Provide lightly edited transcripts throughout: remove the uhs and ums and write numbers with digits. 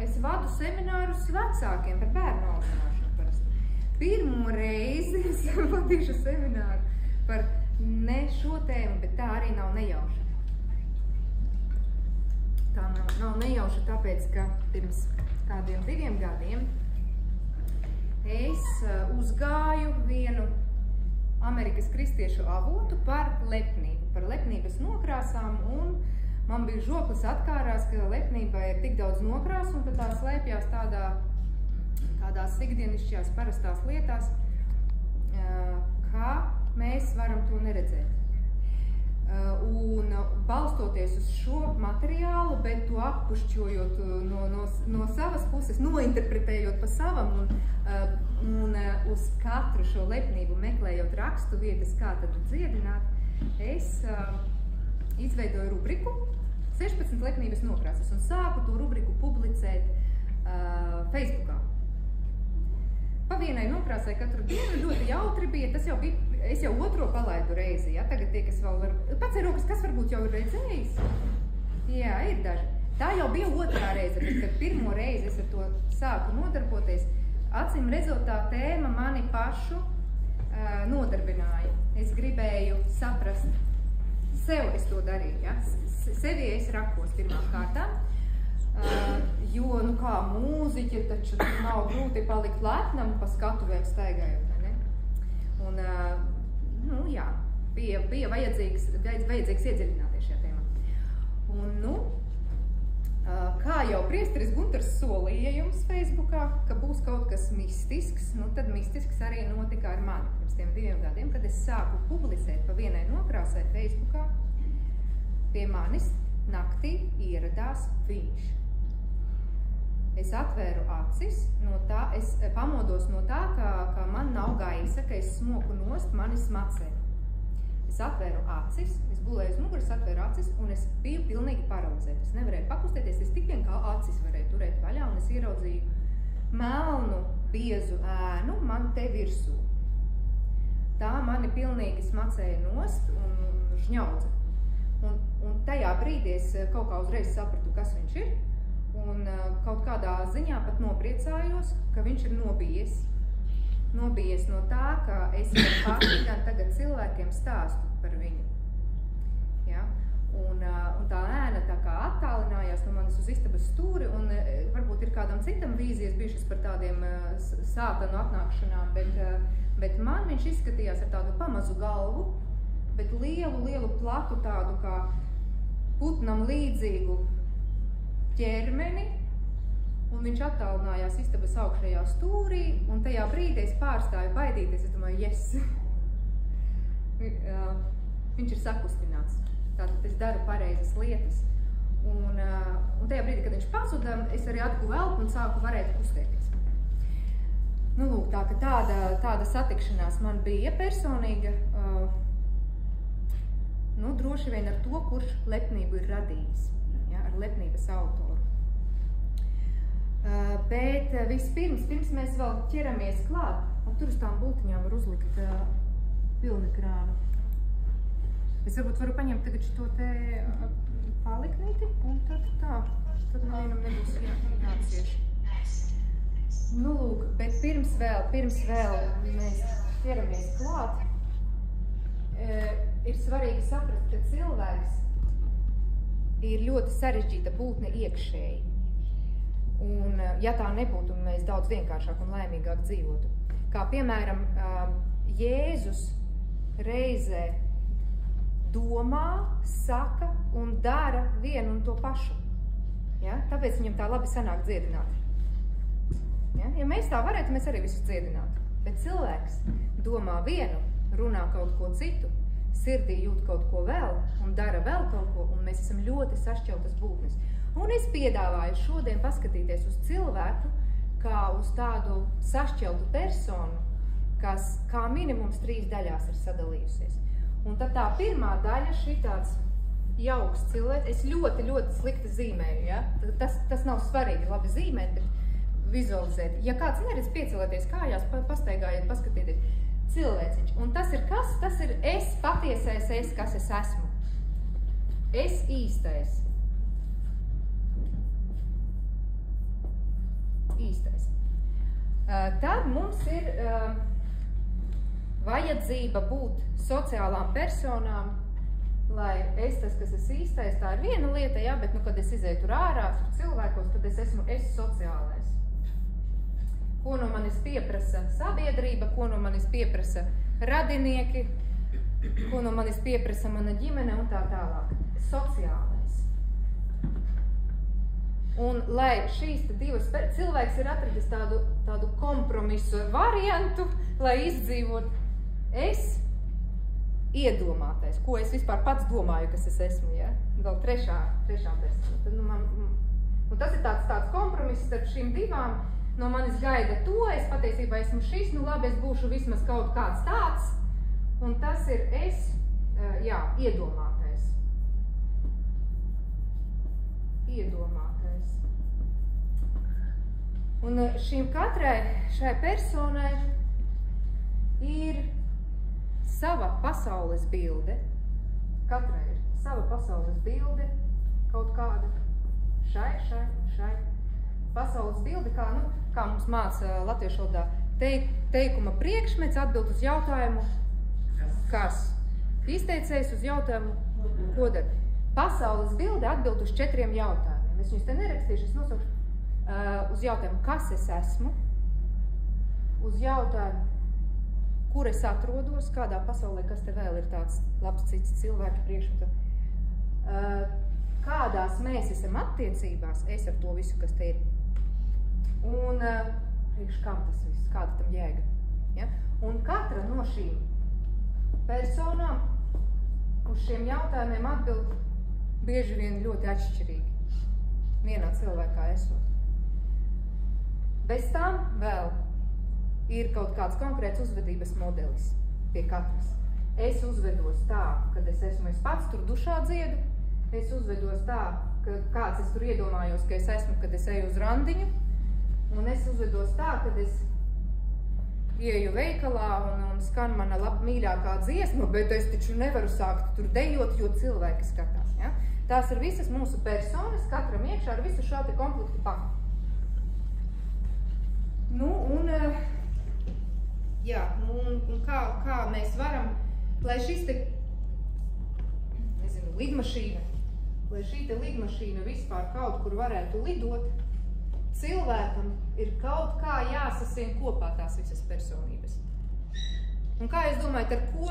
es vadu seminārus vecākiem par bērnu audzināšanu parasti. Pirmo reizi es vadīšu semināru par ne šo tēmu, bet tā arī nav nejauša. Tā nav nejauša, tāpēc, ka pirms kādiem 2 gadiem es uzgāju vienu Amerikas kristiešu avotu par lepnību, par lepnības nokrāsām, un man bija žoklis atkārās, ka lepnībā ir tik daudz nokrāsu, un tā slēpjās tādās ikdienišķajās parastās lietās, kā mēs varam to neredzēt. Un balstoties uz šo materiālu, bet to appušķojot no savas puses, nointerpretējot pa savam un uz katru šo lepnību meklējot rakstu vietas, kā tad dziedināt, es izveidoju rubriku 16 lepnības nokrāsas un sāku to rubriku publicēt Facebookā. Pa vienai nokrāsai katru dienu ļoti jautri bija, es jau otro palaidu reizi, ja? Tagad tie, kas vēl var, pats ir rokas, kas varbūt jau ir redzējis? Jā, ir daži. Tā jau bija otrā reize, bet kad pirmo reizi es ar to sāku nodarboties, acīm redzot tā tēma mani pašu nodarbināja. Es gribēju saprast, sev es to darīju, ja? Sevi es rakos pirmām kārtām. Jo, kā mūziķi, taču nav grūti palikt lepnam pa skatuvēm staigājot, ne? Un, jā, bija vajadzīgs iedziļināties šajā tēmā. Un, kā jau priesteris Gunters solīja jums Facebookā, ka būs kaut kas mistisks, tad mistisks arī notika ar mani. Pirms tiem 2 gadiem, kad es sāku publicēt pa vienai nokrāsai Facebookā, pie manis naktī ieradās viņš. Es atvēru acis, es pamodos no tā, ka man nav gaisa, ka es smoku nost mani smacē. Es atvēru acis, es gulēju uz muguras, atvēru acis, un es biju pilnīgi paralizēta. Es nevarēju pakustēties, es tik vien kā acis varēju turēt vaļā, un es ieraudzīju melnu, biezu ēnu man te virsū. Tā mani pilnīgi smacēja nost un žņaudza. Un tajā brīdī es kaut kā uzreiz sapratu, kas viņš ir. Un kaut kādā ziņā pat nopriecājos, ka viņš ir nobijies. Nobijies no tā, ka es jau pati gan tagad cilvēkiem stāstu par viņu. Ja? Un tā ēna tā kā attālinājās no manis uz istabas stūri, un varbūt ir kādam citam vīzijas bijušas par tādiem sātanu atnākšanām, bet man viņš izskatījās ar tādu pamazu galvu, bet lielu, platu tādu kā putnam līdzīgu ķermeni, un viņš attālinājās istabas augšējā stūrī, un tajā brīdī es pārstāju baidīties, es domāju, yes! Viņš ir sakustināts, tātad es daru pareizas lietas, un tajā brīdī, kad viņš pazuda, es arī atguvu elpu un sāku varēt kustēties. Lūk, tāda satikšanās man bija personīga, droši vien ar to, kurš lepnību ir radījis. Ja, ar lepnības autoru. Bet pirms mēs vēl ķeramies klāt, tur uz tām bultiņām var uzlikt pilnekrānu. Es varbūt varu paņemt tagad šo te paliknīti, un tad nevienam nebūs jācieš. Lūk, bet pirms vēl mēs ķeramies klāt, ir svarīgi saprast, ka cilvēks ir ļoti sarežģīta būtne iekšēji. Un, ja tā nebūtu, mēs daudz vienkāršāk un laimīgāk dzīvotu. Kā piemēram, Jēzus reizē domā, saka un dara vienu un to pašu. Ja? Tāpēc viņam tā labi sanāk dziedināt. Ja mēs tā varētu, mēs arī visus dziedinātu. Bet cilvēks domā vienu, runā kaut ko citu, sirdī jūt kaut ko vēl un dara vēl kaut ko, un mēs esam ļoti sašķeltas būtnes. Un es piedāvāju šodien paskatīties uz cilvēku kā uz tādu sašķeltu personu, kas kā minimums 3 daļās ir sadalījusies. Un tad tā pirmā daļa šitāds jauks cilvēks, es ļoti slikti zīmēju, ja? Tas nav svarīgi labi zīmēt, bet vizualizēt. Ja kāds neredz piecelēties kājās, pastaigājiet, paskatieties. Cilvēciņš. Un tas ir kas? Tas ir es, patiesais es, kas es esmu. Es īstais. Tad mums ir vajadzība būt sociālām personām, lai es tas, kas es īstais, tā ir viena lieta, jā, bet, kad es izēju tur ārā, tur cilvēkos, tad es esmu sociālais. Ko no manis pieprasa sabiedrība, ko no manis pieprasa radinieki, ko no manis pieprasa mana ģimene un tā tālāk. Sociālais. Un lai šīs divas cilvēks ir atradis tādu kompromisu variantu, lai izdzīvot es iedomātais, ko es vispār pats domāju, kas es esmu, ja? Vēl trešā persona. Tad, un tas ir tāds kompromiss starp šīm divām. No manis gaida to, es patiesībā esmu šis, labi, es būšu vismaz kaut kāds tāds. Un tas ir es, iedomātais. Iedomātais. Un šai personai ir sava pasaules bilde. Katrai ir sava pasaules bilde, kaut kāda šai. Pasaules bilde, kā mums māca latviešu valodā, teikuma priekšmets atbild uz jautājumu, kas? Izteicējs uz jautājumu, ko dara? Pasaules bilde atbild uz 4 jautājumiem. Es viņus te nerakstīšu, es nosaukšu uz jautājumu, kas es esmu, uz jautājumu, kur es atrodos, kādā pasaulē, kas te vēl ir tāds labs cits cilvēki priekšmeta, kādās mēs esam attiecībās, es ar to visu, kas te ir. Un priekš kam tas viss, kāda tam jēga. Ja? Un katra no šīm personām uz šiem jautājumiem atbild bieži vien ļoti atšķirīgi. Vienā cilvēkā esot. Bez tam vēl ir kaut kāds konkrēts uzvedības modelis pie katras. Es uzvedos tā, kad es pats tur dušā dziedu. Es uzvedos tā, ka kāds es tur iedomājos, ka es esmu, kad es eju uz randiņu. Un es uzvedos tā, kad es ieju veikalā un skan mana mīļākā dziesma, bet es taču nevaru sākt tur dejot, jo cilvēki skatās. Ja? Tās ir visas mūsu personas, katram iekšā ar visu šādi konfliktu paktu. Kā mēs varam, lai šis te, lidmašīna, lai šī te lidmašīna vispār kaut kur varētu lidot, cilvēkam ir kaut kā jāsasien kopā tās visas personības. Un kā jūs domājat, ar ko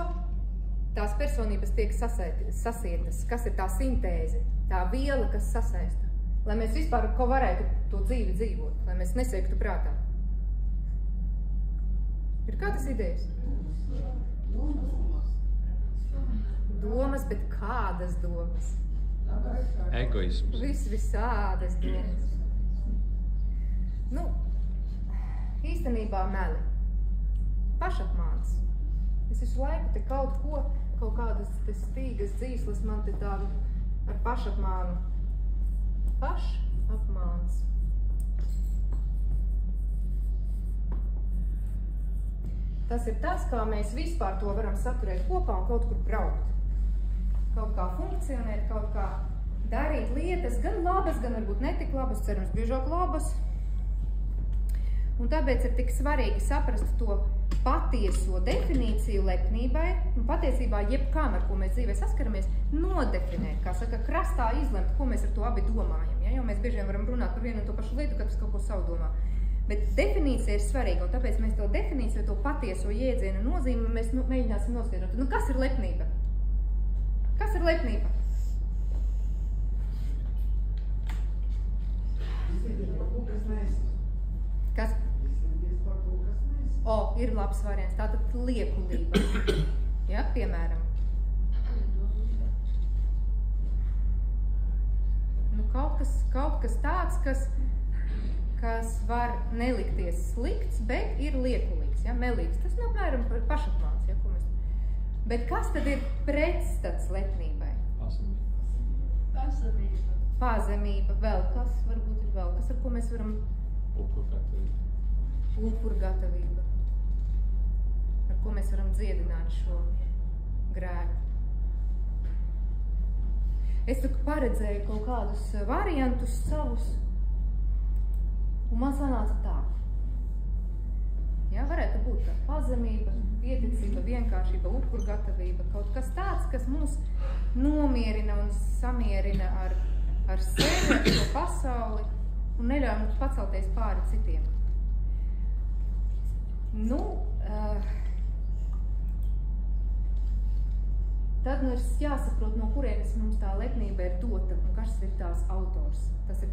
tās personības tiek sasietas? Kas ir tā sintēze, tā viela, kas sasaista? Lai mēs vispār ko varētu to dzīvi dzīvot, lai mēs neseiktu prātā. Ir kādas idejas? Domas, bet kādas domas? Egoisms. Visādas domas. Īstenībā meli. Pašapmāns. Es visu laiku te kaut kādas te stīgas dzīslas man te tādu ar pašapmānu. Pašapmāns. Tas ir tas, kā mēs vispār to varam saturēt kopā un kaut kur braukt. Kaut kā funkcionēt, kaut kā darīt lietas, gan labas, gan varbūt netik labas, cerams, biežāk labas. Un tāpēc ir tik svarīgi saprast to patieso definīciju lepnībai, un patiesībā jebkām, ar ko mēs dzīvē saskaramies, nodefinēt, kā saka, krastā izlemt, ko mēs ar to abi domājam. Ja? Jo mēs bieži vien varam runāt par vienu un to pašu lietu, katrs kaut ko savu domā. Bet definīcija ir svarīga, un tāpēc mēs to definīciju, to patieso jēdzienu nozīmi, mēs mēģināsim noskaidrot. Kas ir lepnība? Kas ir lepnība? Kas? Ir labs variants, tātad liekulība. Ja, piemēram. Kaut kas tāds, kas var nelikties slikts, bet ir liekulīgs, ja, melīgs. Tas nav apmēram par pašapmāns, ja, ko mēs... Bet kas tad ir pretstats lepnībai? Pazemība. Vēl kas varbūt ir vēl? Kas, ar ko mēs varam... Upurgatavība. Ar ko mēs varam dziedināt šo grēku. Es tur paredzēju kaut kādus variantus savus, un man sanāca tā. Ja, varētu būt tā pazemība, pieticība, vienkāršība, upurgatavība, kaut kas tāds, kas mūs nomierina un samierina ar sevi, ar šo pasauli un neļauj mums pacelties pāri citiem. Nu, tad ir jāsaprot, no kurienes mums tā lepnība ir dota un kas ir tās autors. Tas ir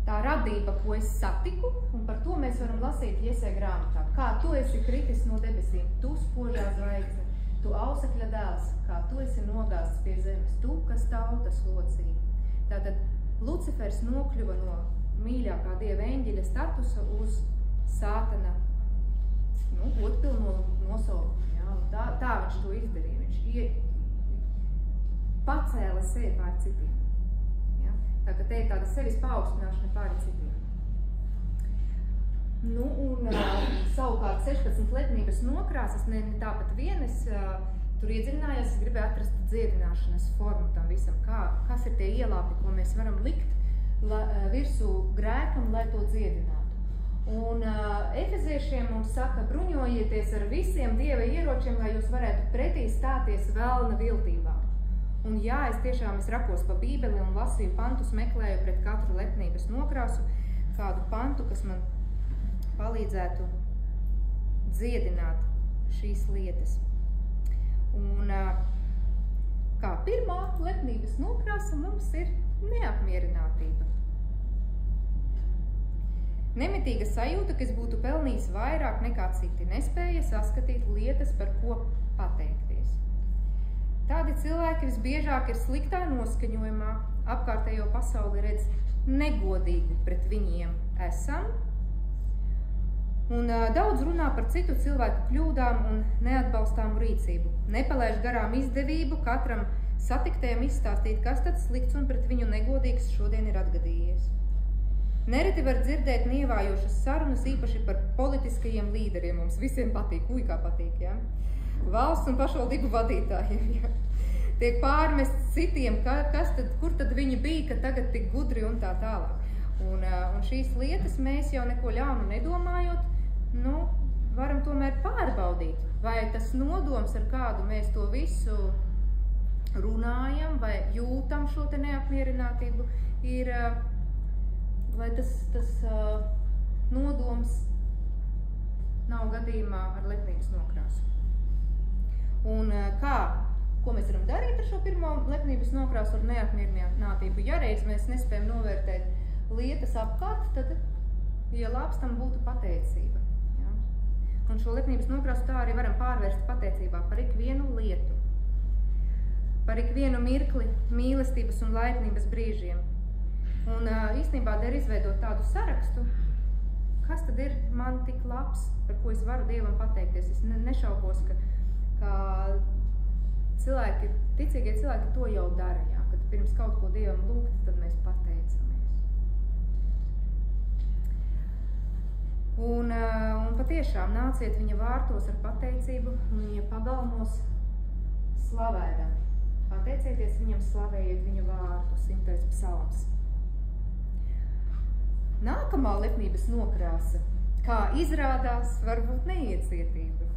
tā radība, ko es satiku, un par to mēs varam lasīt Jesē grāmatā. Kā tu esi kritis no debesīm, tu spožā zvaigzne, tu ausekļa dēls, kā tu esi nogāzts pie zemes, tu, kas tautas locīja. Tātad Lucifers nokļuva no mīļākā dieva eņģeļa statusa uz sātana godpilno nosaukumu. Ja? Tā viņš to izdarīja. Viņš pacēla sevi pār citiem. Ja? Tā ka te ir tāda sevis paaugstināšana pār citiem. Nu, un savukārt 16 lepnības nokrāsas, ne tāpat vienas, tur iedziļinājās, es gribēju atrast dziedināšanas formu tam visam, kas ir tie ielāpi, ko mēs varam likt virsū grēkam, lai to dziedinātu. Un efeziešiem mums saka, bruņojieties ar visiem dieva ieročiem, lai jūs varētu pretī stāties velna viltībām. Un jā, es rakos pa bībeli un lasīju pantus, meklēju pret katru lepnības nokrāsu kādu pantu, kas man palīdzētu dziedināt šīs lietas. Un kā pirmā lepnības nokrāsa mums ir neapmierinātība. Nemitīga sajūta, kas būtu pelnījis vairāk nekā citi, nespēja saskatīt lietas, par ko pateikties. Tādi cilvēki visbiežāk ir sliktā noskaņojumā, apkārtējo pasauli redz negodīgi pret viņiem esam, un daudz runā par citu cilvēku kļūdām un neatbalstāmu rīcību. Nepalaiž garām izdevību katram satiktējam izstāstīt, kas tad slikts un pret viņu negodīgs šodien ir atgadījies. Nereti var dzirdēt nievājošas sarunas, īpaši par politiskajiem līderiem. Mums visiem patīk, kā patīk, ja? Valsts un pašvaldību vadītājiem, ja? Tiek pārmests citiem, kur tad viņi bija, ka tagad tik gudri un tā tālāk. Un šīs lietas mēs jau neko ļaunu nedomājot, varam tomēr pārbaudīt, vai tas nodoms, ar kādu mēs to visu runājam, vai jūtam šo te neapmierinātību, ir vai tas nodoms nav gadījumā ar lepnības nokrāsu. Un ko mēs varam darīt ar šo pirmo lepnības nokrāsu ar neapmierinātību? Ja reiz mēs nespējam novērtēt lietas apkārt, tad ielāpstam būtu pateicība. Ja? Un šo lepnības nokrāsu tā arī varam pārvērst pateicībā par ikvienu lietu, par ikvienu mirkli, mīlestības un laipnības brīžiem. Un īstenībā der izveidot tādu sarakstu, kas tad ir man tik labs, par ko es varu Dievam pateikties. Es nešaubos, ka cilvēki, ticīgie cilvēki to jau dara, jā, kad pirms kaut ko Dievam lūgt, tad mēs pateicamies. Un patiešām nāciet viņa vārtos ar pateicību un viņa pagalmos slavēdami. Pateicieties viņam, slavējiet viņa vārdu, 100. psalms. Nākamā lepnības nokrāsa, kā izrādās, varbūt neiecietība,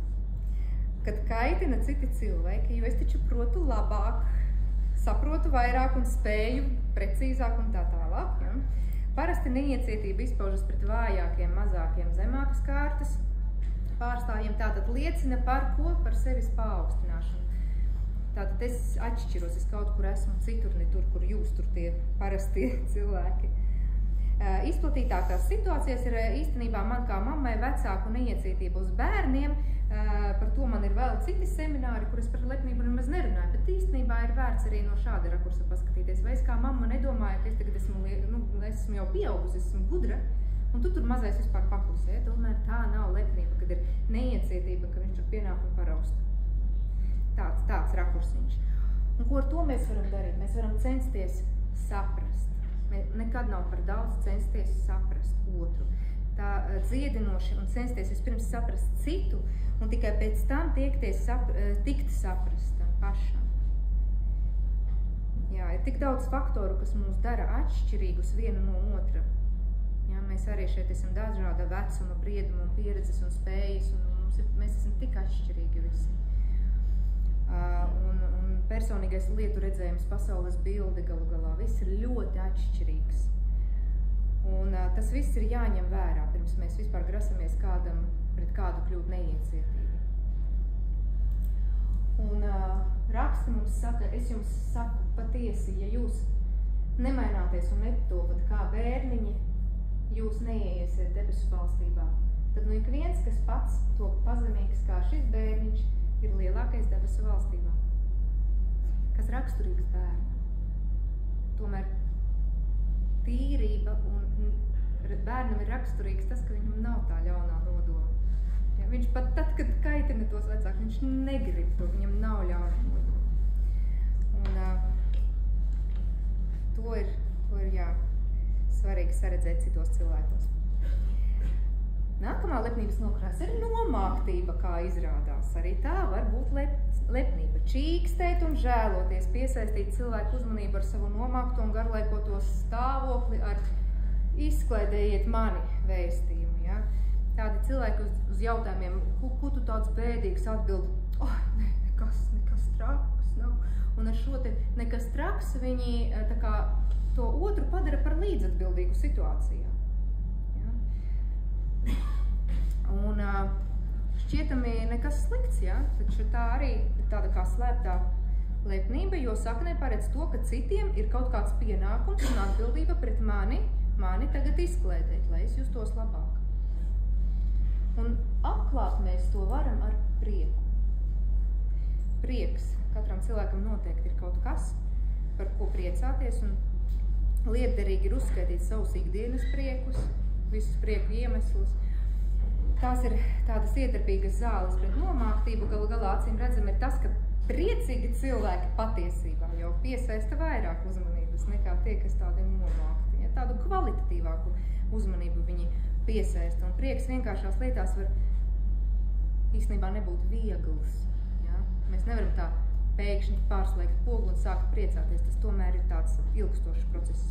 kad kaitina citi cilvēki, jo es taču protu labāk, saprotu vairāk un spēju precīzāk un tā tālāk. Ja? Parasti neiecietība izpaužas pret vājākiem, mazākiem, zemākas kārtas pārstāvjiem, tātad liecina par ko? Par sevis paaugstināšanu. Tātad es atšķiros, es kaut kur esmu citur, ne tur, kur jūs tur tie parastie cilvēki. Izplatītākās situācijas ir īstenībā man kā mammai vecāku neiecietību uz bērniem. Par to man ir vēl citi semināri, kur es par lepnību nemaz nerunāju, bet īstenībā ir vērts arī no šāda rakursa paskatīties. Vai es kā mamma nedomāju, ka es tagad esmu jau pieaugusi, esmu gudra, un tu tur mazais vispār paklusē. Tomēr tā nav lepnība, kad ir neiecietība, ka viņš tur pienāk un parausta. Tāds rakursiņš. Un ko ar to mēs varam darīt? Mēs varam censties saprast. Nekad nav par daudz censties saprast otru. Tā dziedinoši un censties vispirms saprast citu, un tikai pēc tam tikt saprastam pašam. Jā, ir tik daudz faktoru, kas mūs dara atšķirīgus vienu no otra. Ja, mēs arī šeit esam dažāda vecuma, brieduma un pieredzes un spējas, un mēs esam tik atšķirīgi visi. Un personīgais lietu redzējums, pasaules bilde galu galā, viss ir ļoti atšķirīgs. Un tas viss ir jāņem vērā, pirms mēs vispār grasamies pret kādu kļūt neiecietīgi. Un raksti mums saka, es jums saku patiesi, ja jūs nemaināties un netopat kā bērniņi, jūs neieiesiet debesu valstībā. Tad nu ik viens, kas pats to pazemīgs kā šis bērniņš, ir lielākais debesu valstībā. Kas raksturīgs bērnam. Tomēr tīrība un bērnam ir raksturīgs tas, ka viņam nav tā ļaunā nodoma. Ja, viņš pat tad, kad kaitina tos vecākus, viņš negrib to, viņam nav ļauna nodoma. Un to ir jā, svarīgi saredzēt citos cilvēkos. Nākamā lepnības nokrāsa ir nomāktība, kā izrādās. Arī tā var būt lepnība. Čīkstēt un žēloties, piesaistīt cilvēku uzmanību ar savu nomākto un garlaikoto stāvokli ar izklaidējiet mani vēstījumu. Ja? Tādi cilvēki uz jautājumiem, ko tu tāds bēdīgs atbild, nekas traks nav. Un ar šo te nekas traks viņi tā kā to otru padara par līdzatbildīgu situācijā. Ja? Un šķietami nekas slikts, ja? Taču tā arī ir tāda kā slēptā lepnība, jo saknē paredz to, ka citiem ir kaut kāds pienākums un atbildība pret mani tagad izklēdēt, lai es justos labāk. Un atklāt mēs to varam ar prieku. Prieks katram cilvēkam noteikti ir kaut kas, par ko priecāties, un lietderīgi ir uzskaitīt savus ikdienas priekus, visus prieku iemeslus. Tās ir tādas ietarpīgas zāles pret nomāktību, galu galā acīm redzam ir tas, ka priecīgi cilvēki patiesībā jau piesaista vairāk uzmanības nekā tie, kas tādi nomākti. Ja? Tādu kvalitatīvāku uzmanību viņi piesaista, un prieks vienkāršās lietās var īstenībā nebūt viegls. Ja? Mēs nevaram tā pēkšņi pārslēgt pogu un sākt priecāties, tas tomēr ir tāds ilgstošs process.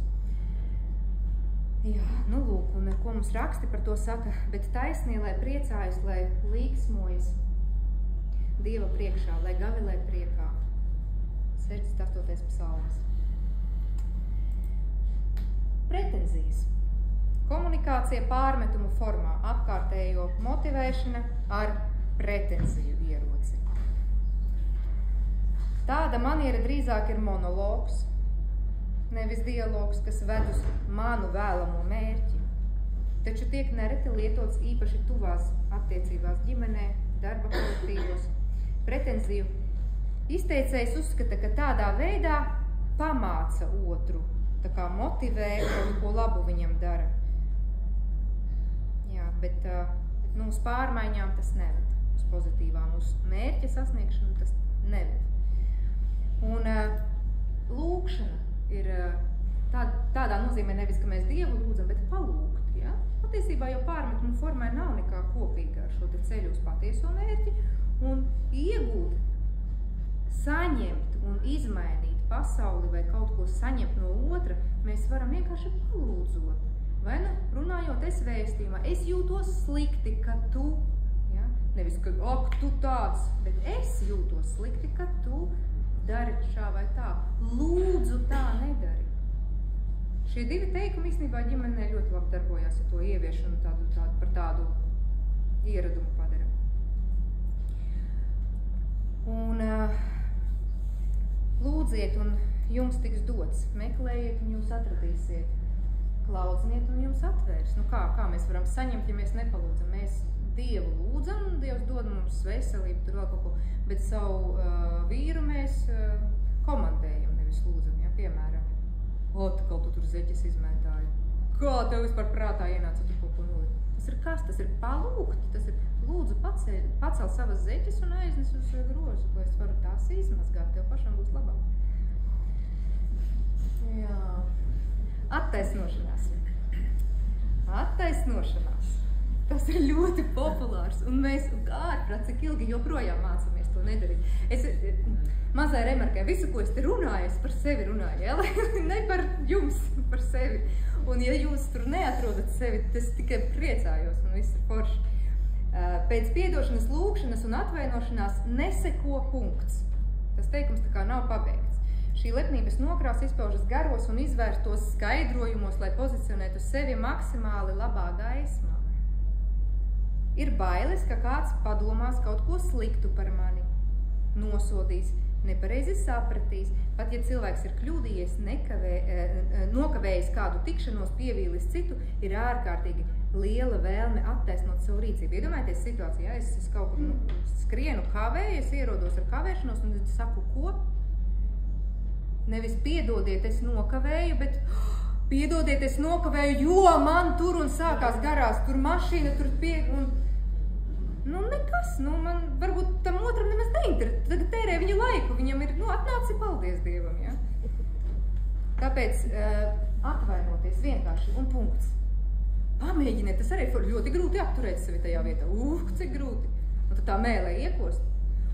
Jā, nu lūk, un ko mums raksti par to saka, bet taisnie, lai priecājas, lai līksmojas Dieva priekšā, lai gavilē priekā. 68. psalms. Pretenzijas. Komunikācija pārmetumu formā, apkārtējo motivēšana ar pretenziju ieroci. Tāda maniera drīzāk ir monologs, nevis dialogs, kas ved uz manu vēlamo mērķi, taču tiek nereti lietots īpaši tuvās attiecībās ģimenē, darba kolektīvos. Pretenziju izteicējs uzskata, ka tādā veidā pamāca otru, tā kā motivē, ko labu viņam dara. Jā, bet uz pārmaiņām tas neved, uz pozitīvām, uz mērķa sasniegšanu tas neved. Un lūkšana ir tādā nozīmē nevis, ka mēs Dievu lūdzam, bet palūgt. Ja? Patiesībā jau pārmetumu formai nav nekā kopīga ar šo ceļu uz patieso mērķi, un iegūt, saņemt un izmainīt pasauli vai kaut ko saņemt no otra, mēs varam vienkārši palūdzot. Vai nu runājot es vēstījumā, es jūtos slikti, ka tu, ja? Nevis, ka tu tāds, bet es jūtos slikti, ka tu dari šā vai tā. Lūdzu, tā nedari. Šie divi teikumi īstenībā ģimenē ļoti labi darbojās, ja to ievieš un par tādu ieradumu padara. Un lūdziet un jums tiks dots, meklējiet un jūs atradīsiet, klaudzniet un jums atvērs. Nu kā mēs varam saņemt, ja mēs nepalūdzam? Mēs Dievu lūdzam, un Dievs dod mums veselību, tur vēl kaut ko, bet savu vīru mēs komandējam, nevis lūdzam, ja, piemēram. Atkal tu tur zeķes izmētāji. Kā tev vispār prātā ienāca tur kaut ko nolikt? Tas ir kas? Tas ir palūgt, tas ir lūdzu pacel savas zeķes un aiznes uz grozu, lai es varu tās izmazgāt, tev pašam būs labāk. Jā. Attaisnošanās. Attaisnošanās. Tas ir ļoti populārs, un mēs ārprāt, cik ilgi joprojām mācāmies. to nedarīt. Es mazai remarkai, visu, ko es te runāju, es par sevi runāju, ja? Ne par jums, par sevi. Un ja jūs tur neatrodat sevi, tas tikai priecājos un viss ir forši. Pēc piedošanas, lūgšanas un atvainošanās neseko punkts. Tas teikums tā kā nav pabeigts. Šī lepnības nokrāsa izpaužas garos un izvērstos skaidrojumos, lai pozicionētu sevi maksimāli labā gaismā. Ir bailes, ka kāds padomās kaut ko sliktu par mani, nosodīs, nepareizi sapratīs, pat ja cilvēks ir kļūdījies, nokavējis kādu tikšanos, pievīlis citu, ir ārkārtīgi liela vēlme attaisnot savu rīcību. Iedomājieties situāciju, ja es kaut kur skrienu kavēju, es ierodos ar kavēšanos un saku, ko? Nevis piedodiet, es nokavēju, bet piedodiet, es nokavēju, jo man tur un sākās garās, tur mašīna, tur un nu, nekas, man varbūt tam otram nemaz neinteresē, tagad tērē viņa laiku, viņam ir, atnāci, paldies Dievam, ja? Tāpēc atvainoties vienkārši un punkts. Pamēģiniet, tas arī ļoti grūti apturēt sevi tajā vietā, cik grūti, un tad tā mēlē iekost.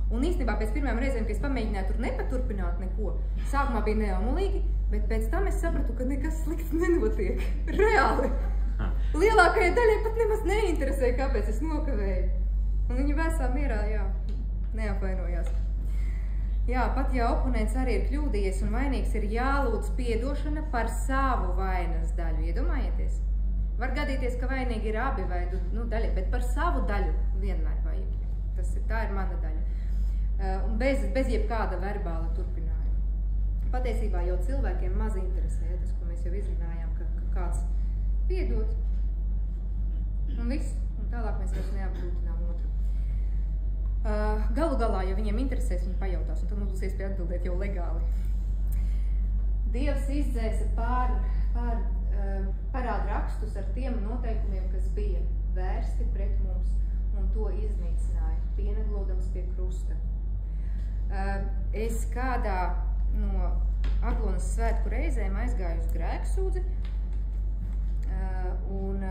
Un īstenībā pēc pirmajām reizēm, kad es pamēģināju tur nepaturpināt neko, sākumā bija neomulīgi, bet pēc tam es sapratu, ka nekas slikts nenotiek, reāli. Lielākajai daļai pat nemaz neinteresēja, kāpēc es nokavēju. Un viņi vēsā mierā, neapvainojās. Jā, pat ja oponents arī ir kļūdījies un vainīgs, ir jālūdz piedošana par savu vainas daļu. Iedomājieties? Var gadīties, ka vainīgi ir abi vai daļa, bet par savu daļu vienmēr vajag. Tā ir mana daļa. Un bez jebkāda verbāla turpinājuma. Patiesībā jau cilvēkiem maz interesē, tas, ko mēs jau izrunājām, ka kāds piedod. Un viss. Un tālāk mēs vairs neapgrūtinām otru. Galu galā, ja viņiem interesēs, viņi pajautās, un tad mums būs iespēja atbildēt jau legāli. Dievs izdzēsa parāda rakstus ar tiem noteikumiem, kas bija vērsti pret mums, un to iznīcināja, pieneglodams pie krusta. Es kādā no Aglonas svētku reizēm aizgāju uz grēksūdzi, un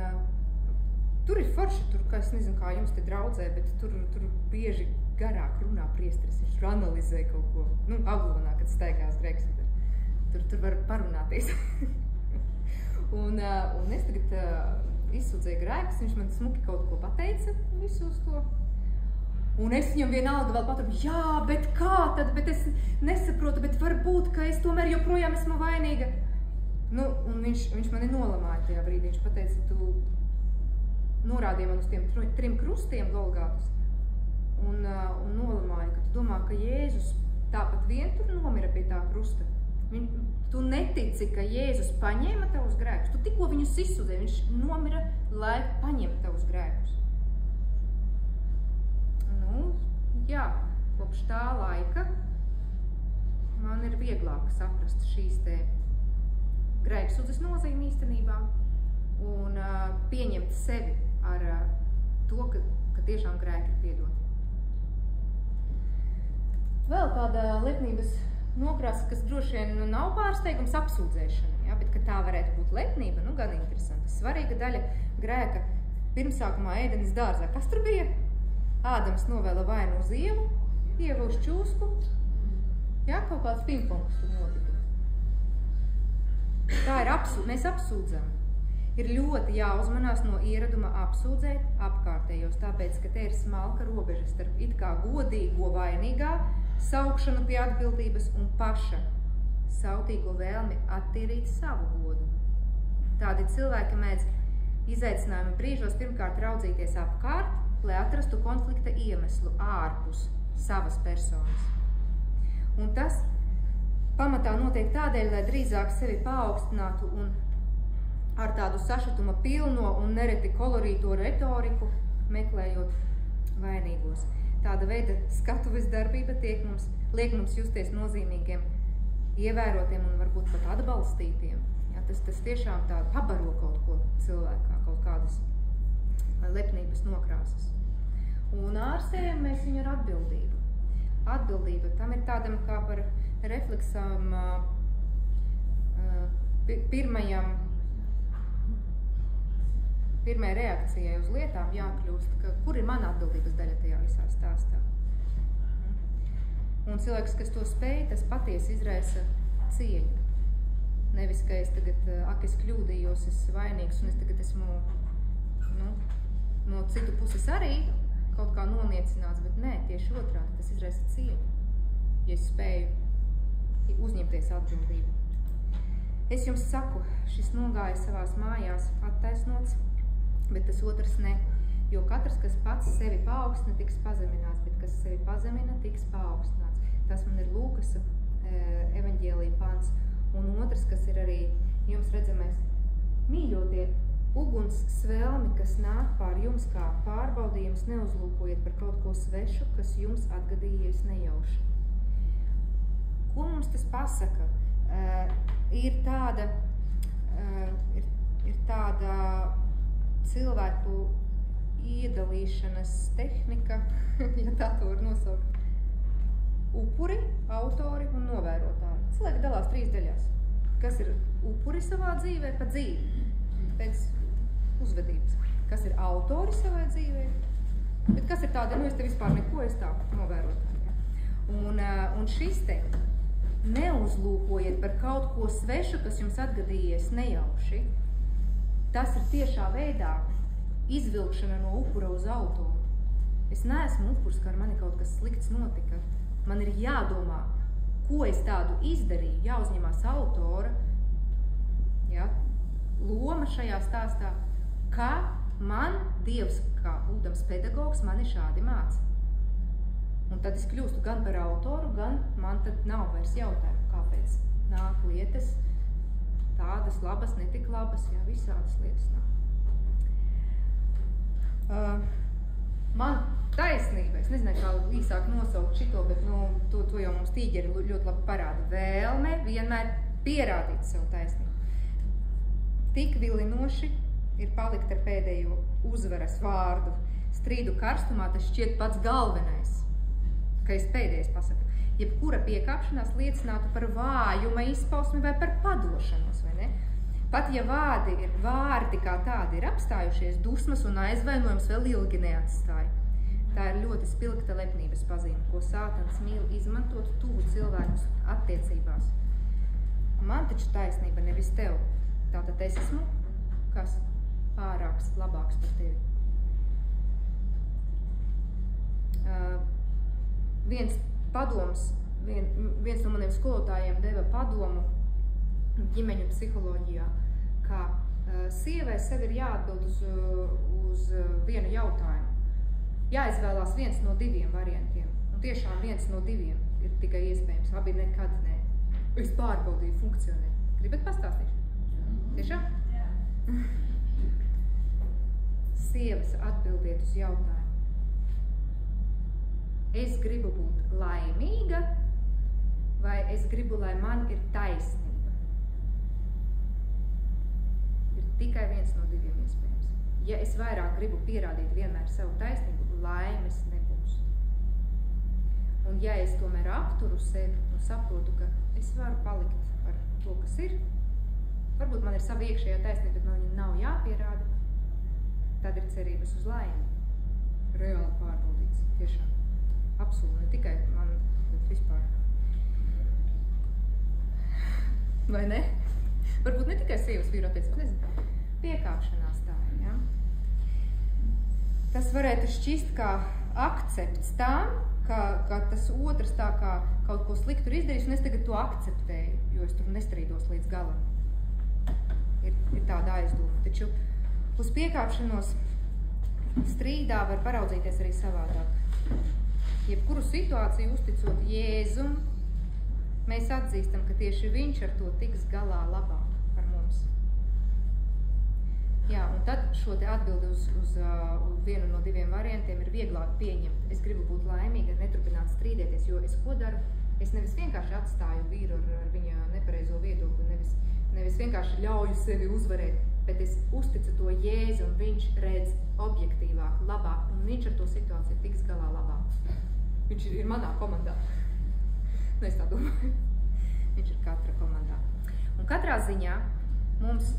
tur ir forši, kā es nezinu, kā jums te draudzē, bet tur bieži garāk runā priesteris, viņš analizē kaut ko, Aglonā, kad staigās grēksūdē. Tur var parunāties. Un es tagad izsūdzēju grēkus, viņš man smuki kaut ko pateica visu uz to. Un es viņam vienalga vēl paturpu, jā, bet kā tad, bet es nesaprotu, bet varbūt, ka es tomēr joprojām esmu vainīga. Un viņš mani nolamāja tajā brīdī, viņš pateica, tu norādīja man uz tiem 3 krustiem Golgātus un nolamāja, ka tu domā, ka Jēzus tāpat vien tur nomira pie tā krusta. Tu netici, ka Jēzus paņēma tavus grēkus, tu tikko viņus izsūdzēji, viņš nomira, lai paņemtu tavus grēkus. Kopš tā laika man ir vieglāk saprast šīs te grēksūdzes nozīmi īstenībā un pieņemt sevi ar to, ka tiešām grēki ir piedoti. Vēl kāda lepnības nokrāsa, kas droši vien nav pārsteigums, apsūdzēšana, bet ka tā varētu būt lepnība, gan interesanti. Svarīga daļa grēka pirmsākumā ēdenes dārzā. Kas tur bija? Ādams novēla vainu uz Ievu, Ieva uz čūsku. Kaut kāds pingpongs tur notika. Tā ir mēs apsūdzam. Ir ļoti jāuzmanās no ieraduma apsūdzēt apkārtējos, tāpēc, ka te ir smalka robeža starp it kā godīgo vainīgā saukšanu pie atbildības un paša sautīgo vēlmi attīrīt savu godu. Tādi cilvēki mēdz izaicinājumi brīžos pirmkārt raudzīties apkārt, lai atrastu konflikta iemeslu ārpus savas personas. Un tas pamatā notiek tādēļ, lai drīzāk sevi paaugstinātu un ar tādu sašutuma pilno un nereti kolorīto retoriku meklējot vainīgos. Tāda veida skatuves darbība liek mums justies nozīmīgiem, ievērotiem un varbūt pat atbalstītiem. Tas tiešām tā pabaro kaut ko cilvēkā, kaut kādas lepnības nokrāsas. Un ārstējam mēs viņu ar atbildību. Atbildība tam ir tādam kā par refleksam pirmai reakcijai uz lietām jākļūst, ka kur ir mana atbildības daļa tajā visā stāstā. Un cilvēks, kas to spēj, tas patiesi izraisa cieņu. Nevis, ka es tagad, es kļūdījos, es vainīgs, un es tagad esmu, no citu puses arī kaut kā noniecināts, bet nē, tieši otrādi, tas izraisa cieņu, ja es spēju uzņemties atbildību. Es jums saku, šis nogāja savās mājās attaisnots, bet tas otrs ne, jo katrs, kas pats sevi paaugstina, tiks pazemināts, bet kas sevi pazemina, tiks paaugstināts. Tas man ir Lūkas evaņģēlija pants. Un otrs, kas ir arī jums redzamais, mīļotie, uguns svelmi, kas nāk pār jums kā pārbaudījums, neuzlūkojiet par kaut ko svešu, kas jums atgadījies nejauši. Ko mums tas pasaka? Ir tāda cilvēku iedalīšanas tehnika, ja tā to var nosaukt. Upuri, autori un novērotāji. Cilvēki dalās 3 daļās. Kas ir upuri savā dzīvē pa dzīvi, pēc uzvedības. Kas ir autori savai dzīvē, bet kas ir tādi, es te vispār neko, es tā novērotāji. Ja? Un šis te neuzlūkojiet par kaut ko svešu, kas jums atgadījies nejauši. Tas ir tiešā veidā izvilkšana no upura uz autoru. Es neesmu upurs, ka ar mani kaut kas slikts notika. Man ir jādomā, ko es tādu izdarīju, jāuzņemās autora, loma šajā stāstā, kā man Dievs, kā būdams pedagogs, mani šādi māca. Un tad es kļūstu gan par autoru, gan man tad nav vairs jautājumu, kāpēc nāk lietas, tādas labas, netik labas, visādas lietas nāk. Man taisnība, es nezinu, kā īsāk nosaukt šito, bet to jau mums tīģeri ļoti labi parāda. Vēlme vienmēr pierādīt savu taisnību. Tik vilinoši ir palikt ar pēdējo uzvaras vārdu. Strīdu karstumā tas šķiet pats galvenais, ka es pēdējais pasaku. Jebkura piekāpšanās liecinātu par vājuma izpausmi vai par padošanos, vai ne? Pat ja vārdi kā tādi ir apstājušies, dusmas un aizvainojums vēl ilgi neatstāja. Tā ir ļoti spilgta lepnības pazīme, ko sātans mīl izmantot tuvu cilvēkus attiecībās. Man taču taisnība nevis tev. Tātad es esmu kas pārāks, labāks par tevi. Viens no maniem skolotājiem deva padomu ģimeņu psiholoģijā, ka sievai sev ir jāatbild uz vienu jautājumu. Jāizvēlās viens no 2 variantiem. Un tiešām viens no 2 ir tikai iespējams, abi nekad nē. Es pārbaudīju, funkcionē. Gribat pastāstīt? Tiešām? Jā. Sievas atbildiet uz jautājumu. Es gribu būt laimīga, vai es gribu, lai man ir taisnība? Ir tikai viens no 2 iespējams. Ja es vairāk gribu pierādīt vienmēr savu taisnību, laimes nebūs. Un ja es tomēr apturu sevi un saprotu, ka es varu palikt ar to, kas ir, varbūt man ir sava iekšējā taisnība, bet man viņa nav jāpierāda, tad ir cerības uz laimi. Reāli pārbaudīts, tiešām. Absolūti, ne tikai man, bet vispār. Vai ne? Varbūt ne tikai sievas vīru attiecības, nezinu. Piekāpšanās tā, ja? Tas varētu šķist kā akcepts tam, ka tas otrs tā kā kaut ko sliktu ir izdarījis, un es tagad to akceptēju, jo es tur nestrīdos līdz galam. Ir tāda aizdoma. Taču uz piekāpšanos strīdā var paraudzīties arī savādāk. Jebkuru situāciju uzticot Jēzum, mēs atzīstam, ka tieši viņš ar to tiks galā labāk par mums. Jā, un tad šo te atbildi uz vienu no 2 variantiem ir vieglāk pieņemt. Es gribu būt laimīga, neturpināt strīdēties, jo es ko daru? Es nevis vienkārši atstāju vīru ar viņa nepareizo viedokli, nevis vienkārši ļauju sevi uzvarēt, bet es uzticu to Jēzu, un viņš redz objektīvāk, labāk, un viņš ar to situāciju tiks galā labāk. Viņš ir manā komandā. Es tā domāju. Viņš ir katra komandā. Un katrā ziņā mums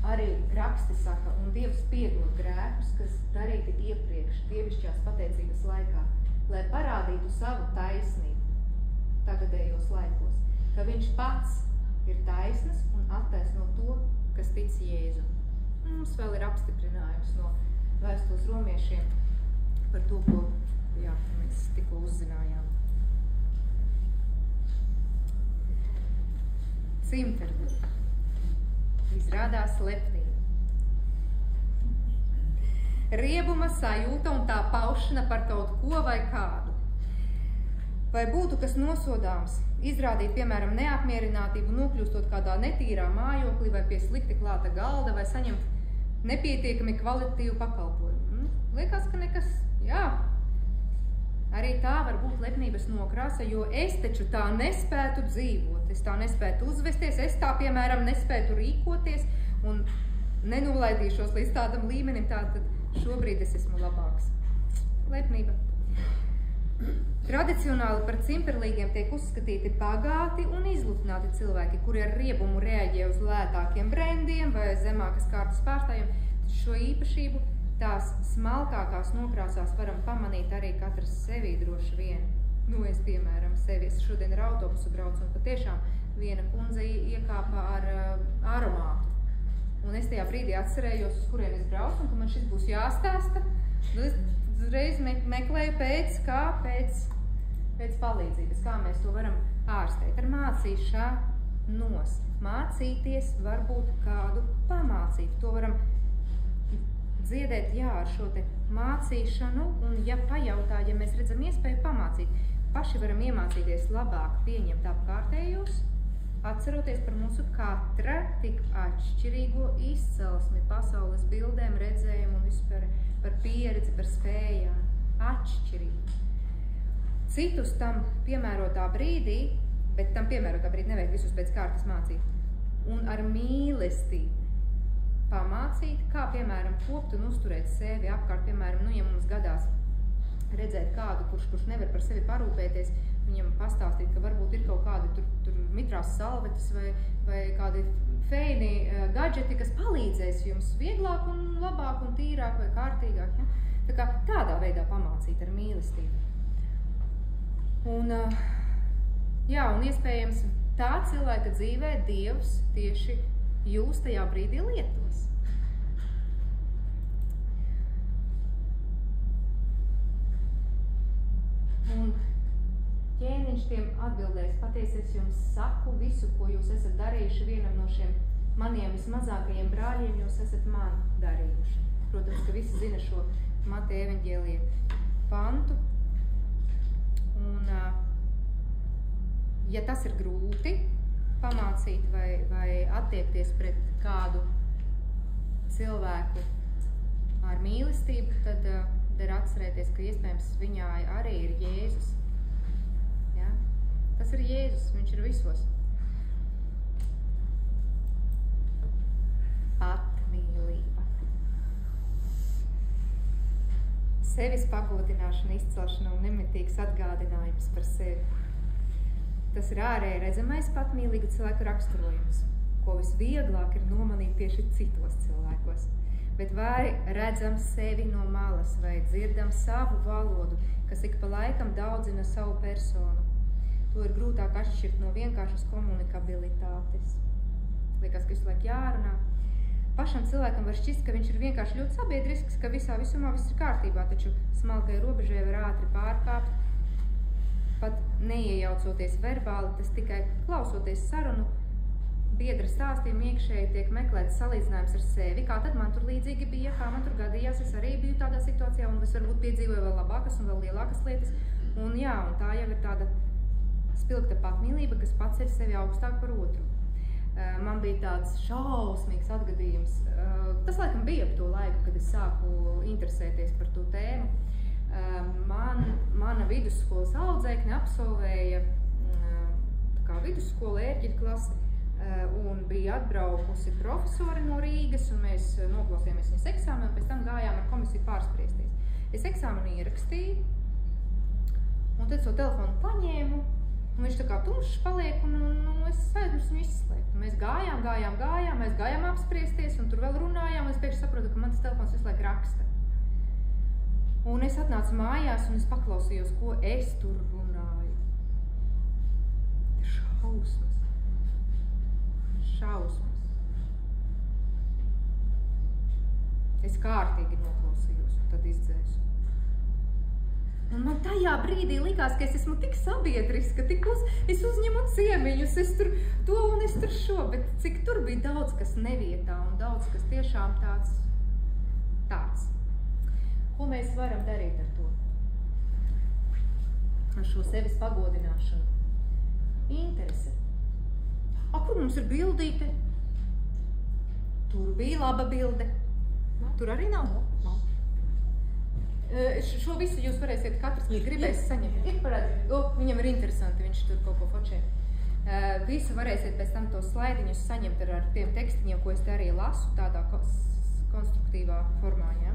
arī raksti saka, un Dievs piedod grēkus, kas darīti iepriekš dievišķās pateicības laikā, lai parādītu savu taisnību. tagadējos laikos, ka viņš pats ir taisnas un attaisno to, kas tic Jēzu. Mums vēl ir apstiprinājums no vēstules romiešiem par to, ko mēs tikko uzzinājām. Cimterdi izrādās lepnība. Riebuma sajūta un tā paušana par kaut ko vai kādu. Vai būtu kas nosodāms, izrādīt, piemēram, neapmierinātību, nokļūstot kādā netīrā mājoklī vai pie slikti klāta galda vai saņemt nepietiekami kvalitatīvu pakalpojumu? Liekas, ka nekas, jā. Arī tā var būt lepnības nokrāsa, jo es taču tā nespētu dzīvot, es tā nespētu uzvesties, es tā, piemēram, nespētu rīkoties un nenolaidīšos līdz tādam līmenim, tātad šobrīd es esmu labāks. Lepnība. Tradicionāli par cimperlīgiem tiek uzskatīti bagāti un izlutināti cilvēki, kuri ar riebumu reaģē uz lētākiem brendiem vai zemākas kārtas pārstājiem. Šo īpašību tās smalkākās nokrāsās varam pamanīt arī katrs sevī droši vien. Es, piemēram, sevi, es šodien ar autobusu braucu un patiešām viena kundze iekāpa ar aromātu. Un es tajā brīdī atcerējos, uz kurien es braucu, un ka man šis būs jāstāsta. Es uzreiz meklēju pēc palīdzības, kā mēs to varam ārstēt. Ar mācīšanos. Mācīties varbūt kādu pamācīt. To varam dziedēt, ar šo te mācīšanu, un ja pajautā, ja mēs redzam iespēju pamācīt, paši varam iemācīties labāk pieņemt apkārtējos, atceroties par mūsu katra tik atšķirīgo izcelsmi, pasaules bildēm, redzējumu un vispār par pieredzi, par spējām. Atšķirīgi. Citus tam piemērotā brīdī, bet tam piemērotā brīdī nevajag visus pēc kārtas mācīt, un ar mīlestību pamācīt, kā, piemēram, kopt un uzturēt sevi apkārt, piemēram, ja mums gadās redzēt kādu, kurš nevar par sevi parūpēties, viņam pastāstīt, ka varbūt ir kaut kādi tur mitrās salvetes vai kādi feini gadžeti, kas palīdzēs jums vieglāk un labāk un tīrāk vai kārtīgāk. Ja? Tā kā tādā veidā pamācīt ar mīlestību. Un iespējams tā cilvēka dzīvē Dievs tieši jūs tajā brīdī lietos. Un ķēniņš tiem atbildēs, patiesi es jums saku visu, ko jūs esat darījuši vienam no šiem maniem vismazākajiem brāļiem, jūs esat man darījuši. Protams, ka visi zina šo Mateja evaņģēlija pantu. Un, ja tas ir grūti pamācīt vai attiekties pret kādu cilvēku ar mīlestību, tad der atcerēties, ka iespējams viņā arī ir Jēzus. Ja? Tas ir Jēzus, viņš ir visos. Atmīlība. Sevis pagodināšana, izcelšana un nemitīgs atgādinājums par sevi. Tas ir ārēji redzamais patmīlīga cilvēka raksturojums, ko visvieglāk ir nomanīt tieši citos cilvēkos. Bet vai redzam sevi no malas, vai dzirdam savu valodu, kas ik pa laikam daudzina savu personu. To ir grūtāk atšķirt no vienkāršas komunikabilitātes. Liekas, ka visu laiku jārunā. Pašam cilvēkam var šķist, ka viņš ir vienkārši ļoti sabiedrisks, ka visā visumā viss ir kārtībā, taču smalkai robežai var ātri pārkāpt, pat neiejaucoties verbāli, tas tikai klausoties sarunu, biedra stāstījumu iekšēji tiek meklēts salīdzinājums ar sevi, kā tad man tur līdzīgi bija, kā man tur gadījās, es arī biju tādā situācijā, un es varbūt piedzīvoju vēl labākas un vēl lielākas lietas, un tā jau ir tāda spilgta patmīlība, kas paceļ sevi augstāk par otru. Man bija tāds šausmīgs atgadījums. Tas laikam bija ap to laiku, kad es sāku interesēties par to tēmu. Mana vidusskolas audzēkne absolvēja vidusskolu ērģeļu klasi un bija atbraukusi profesori no Rīgas, un mēs noklausījāmies viņas eksāmenu, un pēc tam gājām ar komisiju pārspriesties. Es eksāmenu ierakstīju, un tad so telefonu paņēmu, un viņš tā kā tumšs paliek, un es aizmirsu viņu izslēgt. Mēs gājām apspriesties, un tur vēl runājām, un es pēkšņi saprotu, ka man tas telefons visu laiku raksta. Un es atnācu mājās, un es paklausījos, ko es tur runāju. Šausmas. Es kārtīgi noklausījos un tad izdzēsu. Un man tajā brīdī likās, ka es esmu tik sabiedriska, es uzņemu ciemiņus, es tur to un es tur šo, bet cik tur bija daudz, kas nevietā un daudz, kas tiešām tāds. Ko mēs varam darīt ar to? Ar šo sevis pagodināšanu? Interese. Kur mums ir bildīte? Tur bija laba bilde. Tur arī nav? Šo visu jūs varēsiet katrs, kas gribēs saņemt. Viņam ir interesanti, viņš tur kaut ko fočē. Visu varēsiet pēc tam tos slaidiņus saņemt ar tiem tekstiņiem, ko es te arī lasu tādā konstruktīvā formā. Ja?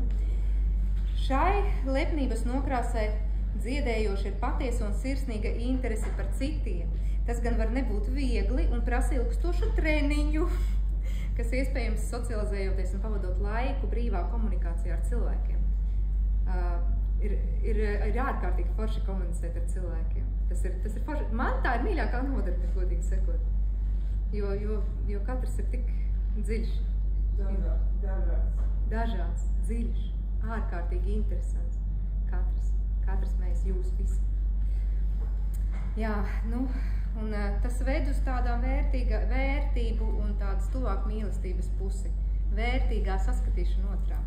Šai lepnības nokrāsai dziedējoši ir patiesa un sirsnīga interese par citiem. Tas gan var nebūt viegli un prasa ilgstošu treniņu, kas iespējams socializējoties un pavadot laiku brīvā komunikācijā ar cilvēkiem. Ir ārkārtīgi forši komunicēt ar cilvēkiem. Tas ir forši. Man tā ir mīļākā nodarbe, godīgi sakot. Jo katrs ir tik dziļš. Dažāds, dziļš, ārkārtīgi interesants. Katrs mēs, jūs visi. Jā, un tas ved uz tādām vērtību un tādas tuvāk mīlestības pusi. Vērtīgā saskatīšana otrā.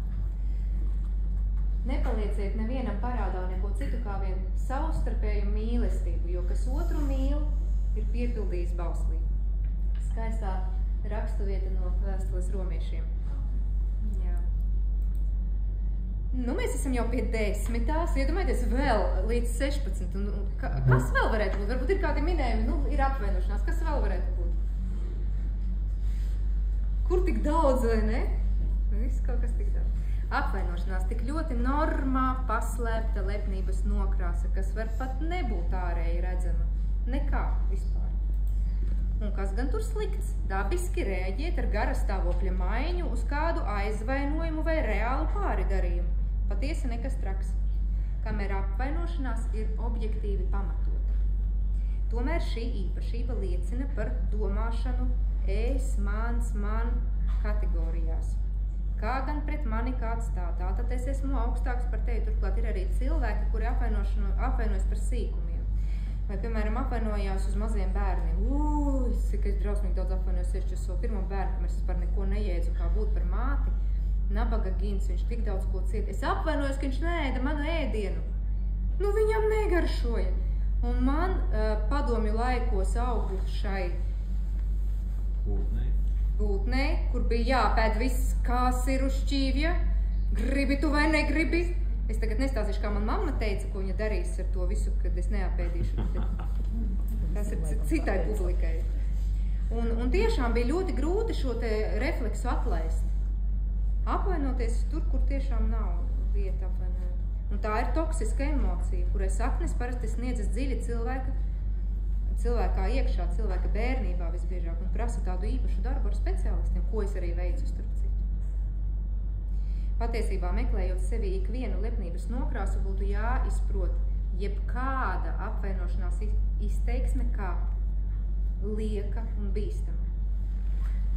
Nepalieciet nevienam parādā neko citu kā vien savstarpēju mīlestību, jo kas otru mīl, ir piepildījis bauslību. Skaistā raksturvieta no vēstules romiešiem. Jā. Mēs esam jau pie 10. Iedomājieties vēl līdz 16. Kas vēl varētu būt? Varbūt ir kādi minējumi, ir apvainošanās. Kas vēl varētu būt? Kur tik daudz, vai ne? Viss kaut kas tik daudz. Apvainošanās tik ļoti normā paslēpta lepnības nokrāsa, kas var pat nebūt ārēji redzama. Nekā vispār. Un kas gan tur slikts? Dabiski rēģiet ar gara stāvokļa maiņu uz kādu aizvainojumu vai reālu pāridarījumu. Patiesi nekas traks. Kamēr apvainošanās ir objektīvi pamatota. Tomēr šī īpašība liecina par domāšanu es, mans, man kategorijās. Kā gan pret mani kāds tātad es esmu augstāks par tevi, turklāt ir arī cilvēki, kuri apvainojas par sīkumiem. Vai, piemēram, apvainojās uz maziem bērniem. Cik es drausmīgi daudz apvainojos tieši uz savu pirmo bērnu, kam es vispār neko nejēdzu, kā būt par māti. Nabaga gins, viņš tik daudz ko ciet. Es apvainojos, ka viņš neēda manu ēdienu. Viņam negaršoja. Un man padomju laikos augušai būtnei, kur bija jāpēd viss, kā siru šķīvja, gribi tu vai negribi. Es tagad nestāstīšu, kā man mamma teica, ko viņa darīs ar to visu, kad es neapēdīšu. Tas ir citai publikai. Un tiešām bija ļoti grūti šo te refleksu atlaist. Apvainoties tur, kur tiešām nav vieta apvainojot. Un tā ir toksiska emocija, kurai saknes parasti sniedzas dziļi cilvēkā iekšā, cilvēka bērnībā visbiežāk, un prasa tādu īpašu darbu ar speciālistiem, ko es arī veicu starp citu. Patiesībā, meklējot sevi ikvienu lepnības nokrāsu, būtu jāizprot jebkāda apvainošanās izteiksme kā lieka un bīstama.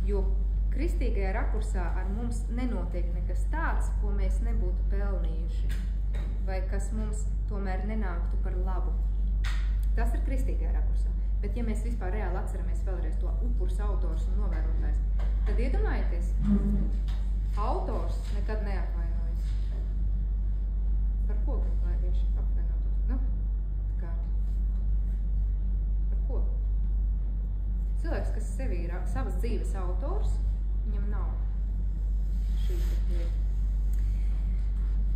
Jo kristīgajā rakursā ar mums nenotiek nekas tāds, ko mēs nebūtu pelnījuši, vai kas mums tomēr nenāktu par labu. Tas ir kristīgajā rakursā. Bet ja mēs vispār reāli atceramies vēlreiz to upurs, autors un novērotājs, tad iedomājieties, autors nekad neapvainojas. Par ko lai viņš apvainotos? Par ko? Cilvēks, kas sevi ir savas dzīves autors, viņam nav šī lieta.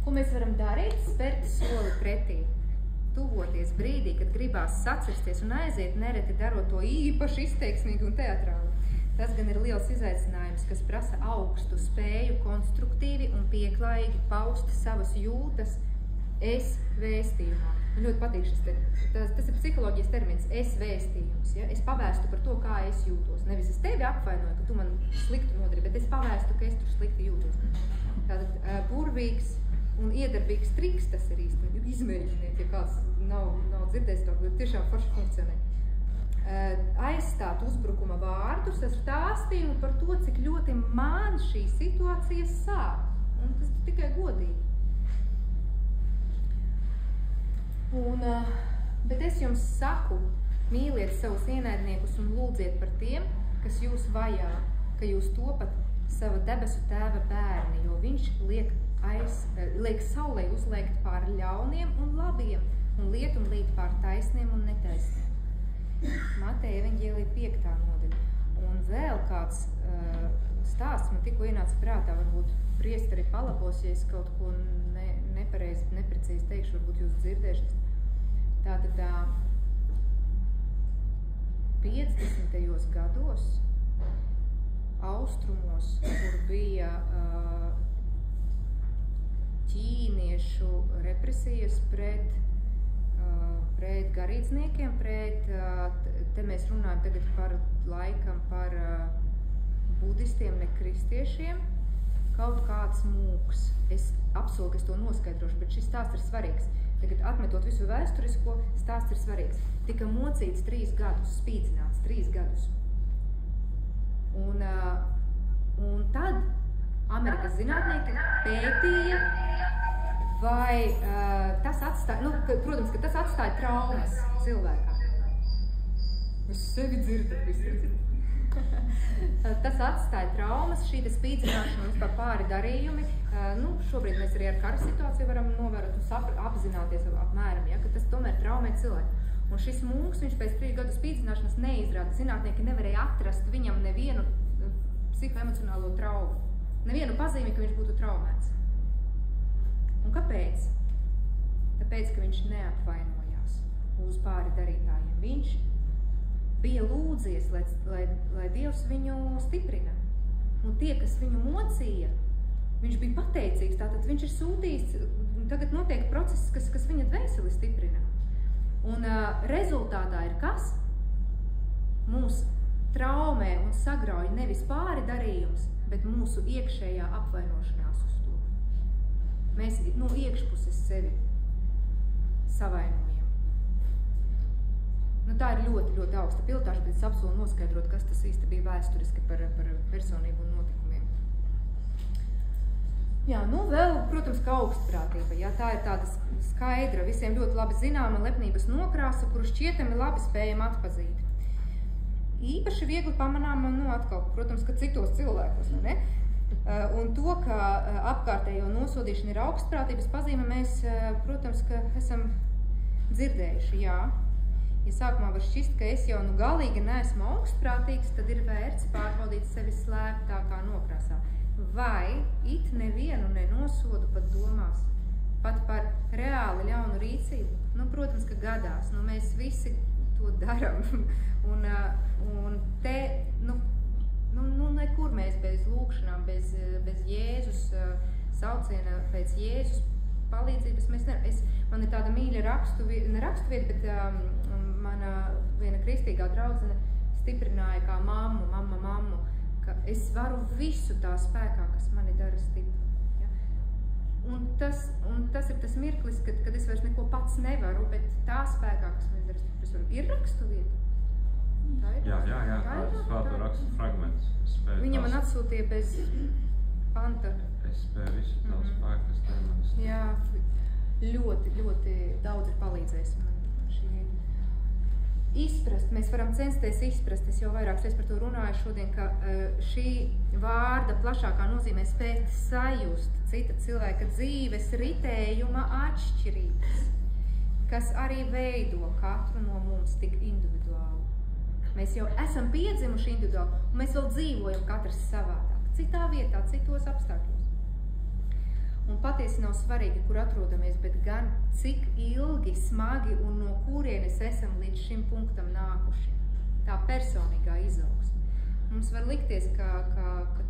Ko mēs varam darīt? Spērt soli pretī. Tuvoties brīdī, kad gribās sacensties un aiziet, nereti darot to īpaši izteiksmīgi un teatrāli. Tas gan ir liels izaicinājums, kas prasa augstu spēju konstruktīvi un pieklājīgi paust savas jūtas es vēstījumā. Man ļoti patīk tas ir psiholoģijas termins es vēstījums. Ja? Es pavēstu par to, kā es jūtos. Nevis es tevi apvainoju, ka tu man sliktu nodari, bet es pavēstu, ka es tur slikti jūtos. Tātad burvīgs un iedarbīgs triks tas ir īsti. Izmēģiniet, ja kāds nav dzirdējis to, bet tiešām forši funkcionē. aizstāt uzbrukuma vārdus ar stāstījumu par to, cik ļoti man šī situācija sāp. Un tas tikai godīgi. Bet es jums saku, mīliet savus ienaidniekus un lūdziet par tiem, kas jūs vajā, ka jūs topat sava debesu tēva bērni, jo viņš liek saulei uzliekt pār ļauniem un labiem, un lietum līt pār taisniem un netaisniem. Mateja evaņģēlija 5. nodaļa. Un vēl kāds stāsts man tikko ienāca prātā, varbūt priesteri palabos, ja es kaut ko neprecīzi teikšu, varbūt jūs dzirdēšat. Tātad 50. gados austrumos, kur bija ķīniešu represijas pret garīdzniekiem, te mēs runājam tagad par budistiem, ne kristiešiem, kaut kāds mūks. Es apsolu, ka es to noskaidrošu, bet šis stāsts ir svarīgs. Tagad atmetot visu vēsturisko, stāsts ir svarīgs. Tika mocīts 3 gadus, spīdzināts 3 gadus. Un tad Amerikas zinātnieki pētīja, vai tas atstāja, protams, ka tas atstāja traumas cilvēkā. Es sevi dzirdu, visi. Tas atstāja traumas, šī spīdzināšana un vispār pāri darījumi. Šobrīd mēs arī ar kara situāciju varam novērot un apzināties apmēram, ja, ka tas tomēr traumē cilvēku. Un šis mūks, viņš pēc 3 gadu spīdzināšanas neizrāda. Zinātnieki nevarēja atrast viņam nevienu psihoemocionālo traumu. Nevienu pazīmi, ka viņš būtu traumēts. Un kāpēc? Tāpēc, ka viņš neapvainojās uz pāri darītājiem. Viņš bija lūdzies, lai Dievs viņu stiprina. Un tie, kas viņu mocīja, viņš bija pateicīgs. Tātad viņš ir sūtījis, tagad notiek process, kas viņa dvēseli stiprina. Un rezultātā ir kas? Mūs traumē un sagrauj nevis pāri darījums, bet mūsu iekšējā apvainošanās uz to. Mēs iekšpuses sevi savainojam. Tā ir ļoti, ļoti augsta piltāša, bet es apsolu noskaidrot, kas tas īsti bija vēsturiski par personību un notikumiem. Jā, vēl, protams, ka augstprātība. Jā, tā ir tāda skaidra, visiem ļoti labi zināma lepnības nokrāsa, kuru šķietami labi spējam atpazīt. Īpaši viegli pamanām, atkal, protams, ka citos cilvēkos, ne? Un to, ka apkārtējo nosodīšana ir augstprātības pazīme, mēs, protams, ka esam dzirdējuši, jā. Ja sākumā var šķist, ka es jau galīgi neesmu augstprātīgs, tad ir vērts pārbaudīt sevi slēptākā nokrāsā. Vai it nevienu nenosodu pat domās, pat par reāli ļaunu rīcību? Protams, ka gadās. Mēs visi to daram. Un te, nekur mēs bez lūkšanām, bez Jēzus sauciena, pēc Jēzus palīdzības mēs nevaram. Man ir tāda mīļa rakstuvieta, bet mana viena kristīgā draudzene stiprināja kā mammu, ka es varu visu tā spēkā, kas mani dara stipru. Ja? Un tas ir tas mirklis, kad es vairs neko pats nevaru, bet tā spēkā, kas mani dara stipru, es varu. Ir rakstuvieta? Jā, tas svēto rakstu fragments. Viņa man atsūtīja bez panta. Es spēju visu tavu spēku, kas tev manis. Jā, ļoti, ļoti daudz ir palīdzējis man šī izprast. Mēs varam censties izprast, es jau vairākas reizes par to runāju šodien, ka šī vārda plašākā nozīmē spēt sajust cita cilvēka dzīves ritējuma atšķirības, kas arī veido katru no mums tik individuāli. Mēs jau esam piedzimuši individuāli, un mēs vēl dzīvojam katrs savādāk, citā vietā, citos apstākļos. Un patiesi nav svarīgi, kur atrodamies, bet gan cik ilgi, smagi un no kurienes esam līdz šim punktam nākuši. Tā personīgā izaugsme. Mums var likties, ka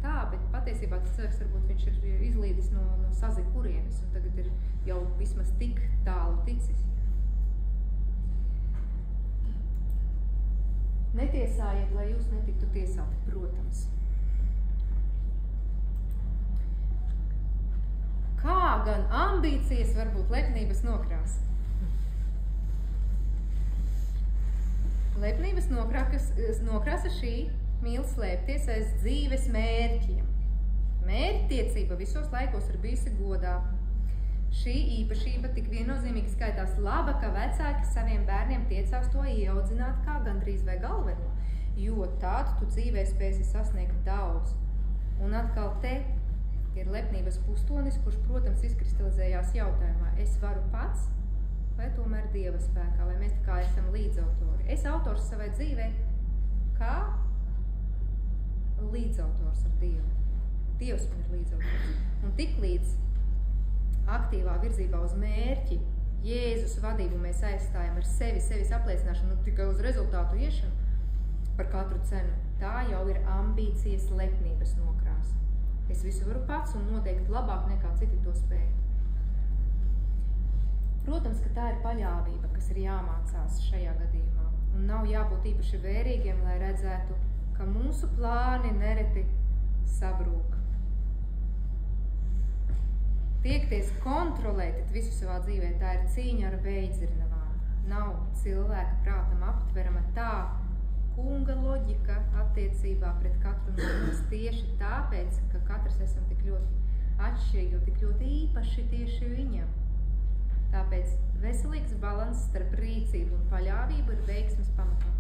tā, bet patiesībā tas cilvēks varbūt viņš ir izlīdis no sazina kurienes, un tagad ir jau vismaz tik tālu ticis. Netiesājiet, lai jūs netiktu tiesāti, protams. Kā gan ambīcijas var būt lepnības nokrāsa? Lepnības nokrasa šī mīl slēpties aiz dzīves mērķiem. Mērķtiecība visos laikos ir bijusi godā. Šī īpašība tik viennozīmīgi skaitās laba, ka vecāki saviem bērniem tiecās to ieaudzināt kā gandrīz vai galveno, jo tādu tu dzīvē spēsi sasniegt daudz. Un atkal te ir lepnības pustonis, kurš, protams, izkristalizējās jautājumā. Es varu pats, vai tomēr Dieva spēkā, vai mēs kā esam līdzautori. Es autors savai dzīvē, kā līdzautors ar Dievu. Dievs man ir līdzautors. Un tik līdz aktīvā virzībā uz mērķi, Jēzus vadību mēs aizstājam ar sevis apliecināšanu, tikai uz rezultātu iešanu par katru cenu. Tā jau ir ambīcijas lepnības nokrāsa. Es visu varu pats un noteikti labāk nekā citi to spēj. Protams, ka tā ir paļāvība, kas ir jāmācās šajā gadījumā. Un nav jābūt īpaši vērīgiem, lai redzētu, ka mūsu plāni nereti sabrūk. Tiekties kontrolēt visu savā dzīvē, tā ir cīņa ar veidzirnavām. Nav cilvēka prātam aptverama tā kunga loģika attiecībā pret katru no mums tieši tāpēc, ka katrs esam tik ļoti atšķirīgi un tik ļoti īpaši tieši viņam. Tāpēc veselīgs balans starp rīcību un paļāvību ir veiksmes pamatā.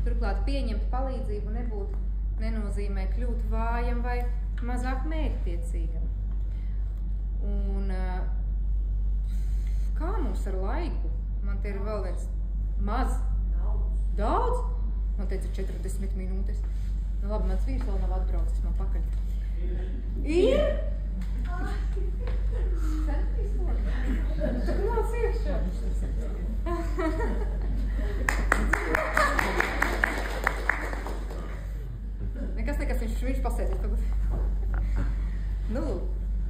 Turklāt pieņemt palīdzību nenozīmē kļūt vājam vai mazāk mērķtiecīgam. Un kā mums ar laiku? Man te ir vēl viens maz. Daudz? Man teica 40 minūtes. Nu labi, mans vīrs vēl nav atbraucis man pakaļ. Ir? Tu nāc iekšā. Nekas, viņš pasēdīs tagad. Nu,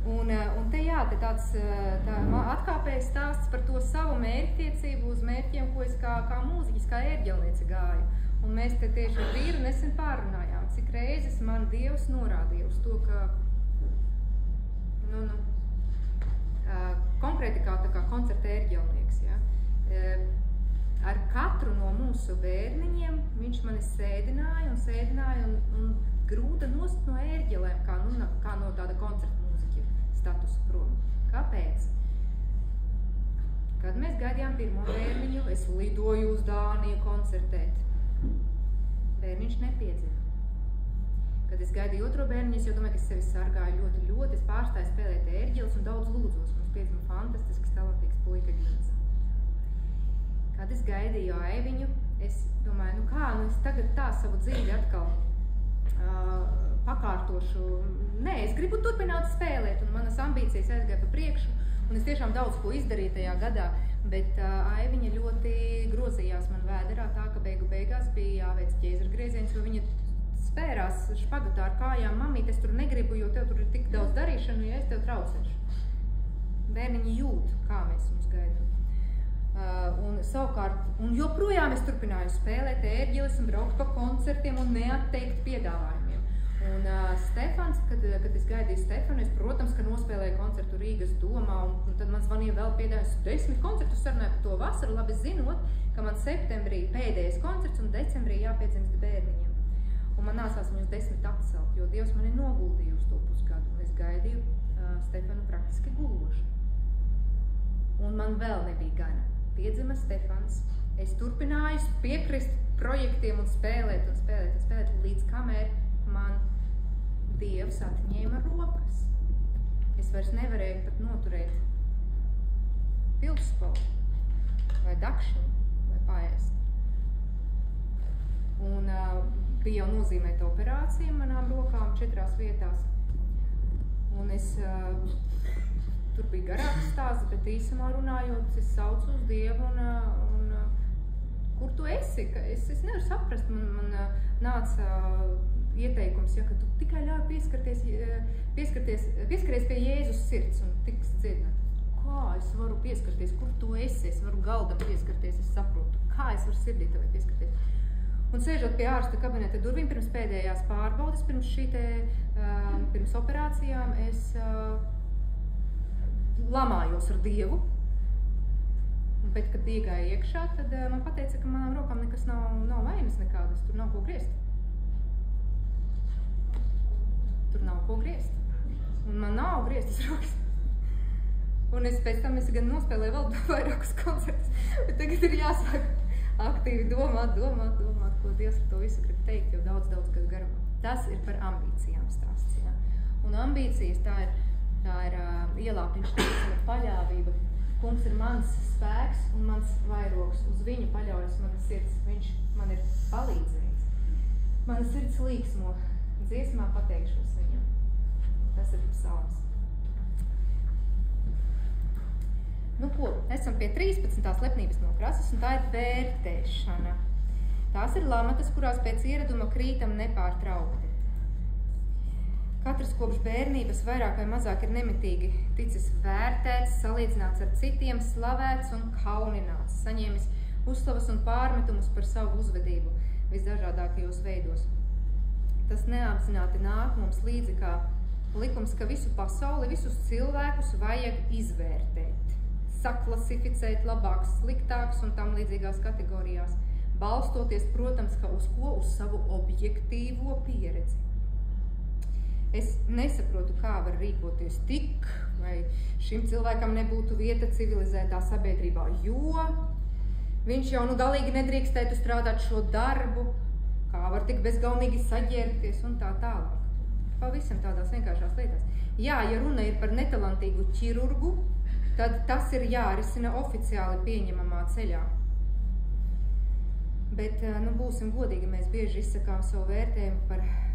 un te jā, te tāds atkāpējas stāsts par to savu mērķtiecību uz mērķiem, ko es kā mūziķis, kā ērģelniece gāju. Un mēs te tieši ar vīru nesen pārunājām, cik reizes man Dievs norādīja uz to, ka konkrēti kā koncerta ērģelnieks, ja? Ar katru no mūsu bērniņiem viņš mani sēdināja un grūda nost no ērģelēm, kā no tāda koncerta mūziķa statusa prom. Kāpēc? Kad mēs gaidījām pirmo bērniņu, es lidoju uz Dāniju koncertēt. Bērniņš nepiedzima. Kad es gaidīju otro bērniņu, es jau domāju, ka es sevi sargāju ļoti, es pārstāju spēlēt ērģeles un daudz lūdzos. Mums piedzima fantastisks, talantīgs puika Gins. Kad es gaidīju Aiviņu, es domāju, es tagad tā savu dzīvi atkal pakārtošu. Nē, es gribu turpināt spēlēt, un manas ambīcijas aizgāja pa priekšu, un es tiešām daudz ko izdarīju tajā gadā, bet Aiviņa ļoti grozījās man vēderā tā, ka beigās bija jāveic ķēzergrieziens, jo viņa spērās špagatā ar kājām, mamīt, es tur negribu, jo tev tur ir tik daudz darīšanu, ja es tev traucēšu. Bērniņi jūt, kā mēs mums gaidām. Un joprojām es turpināju spēlēt ērģeles un braukt pa koncertiem un neatteikt piedāvājumiem. Un Stefans, kad es gaidīju Stefanu, es, protams, ka nospēlēju koncertu Rīgas domā, un tad man zvanīja vēl piedāvājums 10 koncertus sarunāju par to vasaru, labi zinot, ka man septembrī pēdējais koncerts un decembrī jāpiedzimst bērniņiem. Un man nācās viņus 10 atcelt, jo Dievs mani noguldīja uz to pusgadu, un es gaidīju Stefanu praktiski gulošu. Un man vēl nebija gana. Piedzima Stefans. Es turpināju piekrist projektiem un spēlēt, līdz kamēr man Dievs atņēma rokas. Es vairs nevarēju pat noturēt pildspalvu, vai dakšanu, vai paēst. Un bija jau nozīmēta operācija manām rokām 4 vietās. Un es tur bija garāks stāsts, bet īsumā runājot, es saucu uz Dievu un kur tu esi? Es nevaru saprast, man nāca ieteikums, ja, ka tu tikai ļauj pieskaries pie Jēzus sirds un tiks dziedināt. Kā es varu pieskarties? Kur tu esi? Es varu galdam pieskarties, es saprotu. Kā es varu sirdī tevai pieskarties? Un sēžot pie ārsta kabineta durvīm pirms pēdējās pārbaudes, pirms operācijām, es lamājos ar Dievu. Bet, kad iegāja iekšā, tad man pateica, ka manām rokām nekas nav vainas nekādas, tur nav ko griezt. Tur nav ko griezt. Un man nav grieztas rokas. Un pēc tam es gan nospēlēju vēl vairākus koncertus, bet tagad ir jāsāk aktīvi domāt, ko Dievs ar to visu grib teikt, jau daudz gadu garumā. Tas ir par ambīcijām stāsts, jā. Un ambīcijas tā ir ielāpiņš, paļāvība. Kungs ir mans spēks un mans vairogs. Uz viņu paļaujas mana sirds. Viņš man ir palīdzējis. Mana sirds līksmo. Dziesmā pateikšos viņam. Tas ir psalms. Nu ko, esam pie 13. lepnības nokrasas, un tā ir vērtēšana. Tās ir lamatas, kurās pēc ieraduma krītam nepārtraukti. Katrs kopš bērnības vairāk vai mazāk ir nemitīgi ticis vērtēts, salīdzināts ar citiem, slavēts un kaunināts, saņēmis uzslavas un pārmetumus par savu uzvedību visdažādākajos veidos. Tas neapzināti nāk mums līdzi kā likums, ka visu pasauli, visus cilvēkus vajag izvērtēt, saklasificēt labāks, sliktāks un tam līdzīgās kategorijās, balstoties, protams, ka uz ko? Uz savu objektīvo pieredzi. Es nesaprotu, kā var rīkoties tik, vai šim cilvēkam nebūtu vieta civilizētā sabiedrībā, jo viņš jau galīgi nedrīkstētu strādāt šo darbu, kā var tik bezgaumīgi saģērbties un tā tālāk. Pavisam tādās vienkāršās lietās. Jā, ja runa ir par netalantīgu ķirurgu, tad tas ir jārisina oficiāli pieņemamā ceļā. Bet, būsim godīgi, mēs bieži izsakām savu vērtējumu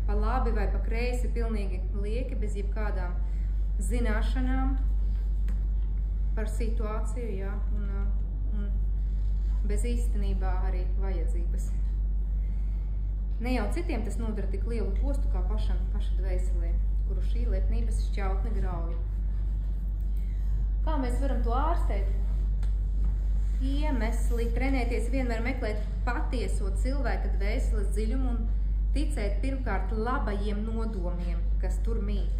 pa labi vai pa kreisi, pilnīgi lieki, bez jebkādām zināšanām par situāciju, jā, un bez īstenībā arī vajadzības. Ne jau citiem tas nodara tik lielu postu kā paša dvēselē, kuru šī lepnības šķautne grauj. Kā mēs varam to ārstēt? Iemesli trenēties vienmēr meklēt patieso cilvēka dvēseles dziļumu un ticēt pirmkārt labajiem nodomiem, kas tur mīt.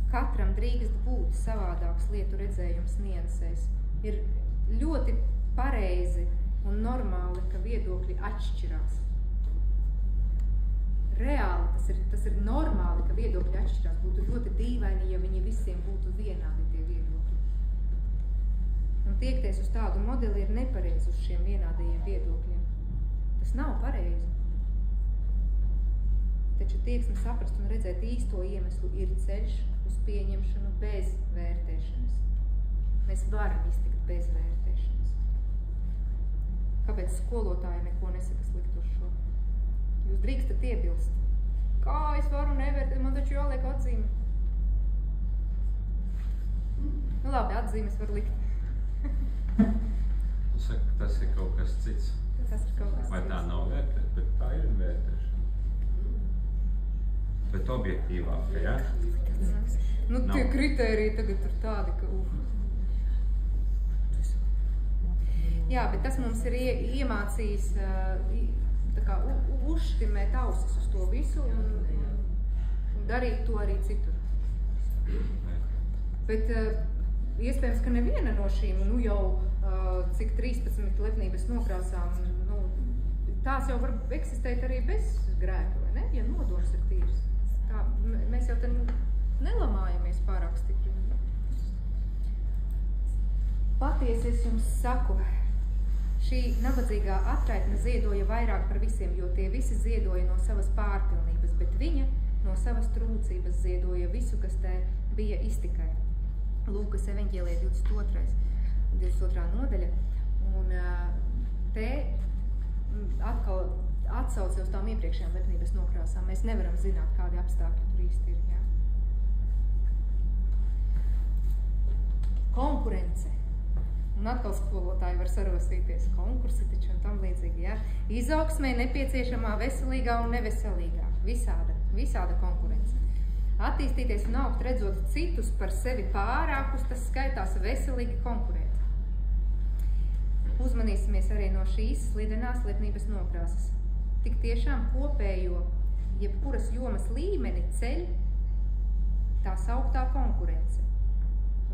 Katram drīkst būt savādāks lietu redzējums niansēs. Ir ļoti pareizi un normāli, ka viedokļi atšķirās. Reāli tas ir normāli, ka viedokļi atšķirās. Būtu ļoti dīvaini, ja viņi visiem būtu vienādi tie viedokļi. Un tiekties uz tādu modeli ir nepareizi uz šiem vienādajiem viedokļiem. Tas nav pareizi. Taču tieksme saprast un redzēt īsto iemeslu ir ceļš uz pieņemšanu bez vērtēšanas. Mēs varam iztikt bez vērtēšanas. Kāpēc skolotāji neko nesaka slikt uz šo? Jūs drīkstat iebilst. Kā es varu nevērtēt? Man taču jāliek atzīme. Nu labi, atzīmes var likt. Tu saki, ka tas ir kaut kas cits. Tas ir kaut kas cits. Vai tā nav vērtēt, bet tā ir vērtēšana. Bet objektīvāk, ja? Nu, tie kritēriji tagad ir tādi, ka... Jā, bet tas mums ir iemācījis tā kā uzštimēt ausis uz to visu un darīt to arī citur. Bet iespējams, ka neviena no šīm, jau cik 13 lepnības nokrāsām, tās jau var eksistēt arī bez grēka, vai ne? Ja nodoms ir tīrs. Tā, mēs jau te nelamājamies pārāk stipri. Patiesi es jums saku, šī nabadzīgā atraitne ziedoja vairāk par visiem, jo tie visi ziedoja no savas pārpilnības, bet viņa no savas trūcības ziedoja visu, kas te bija iztikai. Lūkas evaņģēlijā 22. nodaļa, un te atkal atsauci uz tām iepriekšējām lepnības nokrāsām. Mēs nevaram zināt, kādi apstākļi tur īsti ir. Jā. Konkurence. Un atkal skolotāji var sarosīties. Konkursi taču un tam līdzīgi. Jā. Izaugsmē nepieciešamā veselīgā un neveselīgā. Visāda konkurence. Attīstīties un augt redzot citus par sevi pārākus, tas skaitās veselīgi konkurēt. Uzmanīsimies arī no šīs slidenās lepnības nokrāsas. Tik tiešām kopējo, jebkuras jomas līmeni ceļ tā sauktā konkurence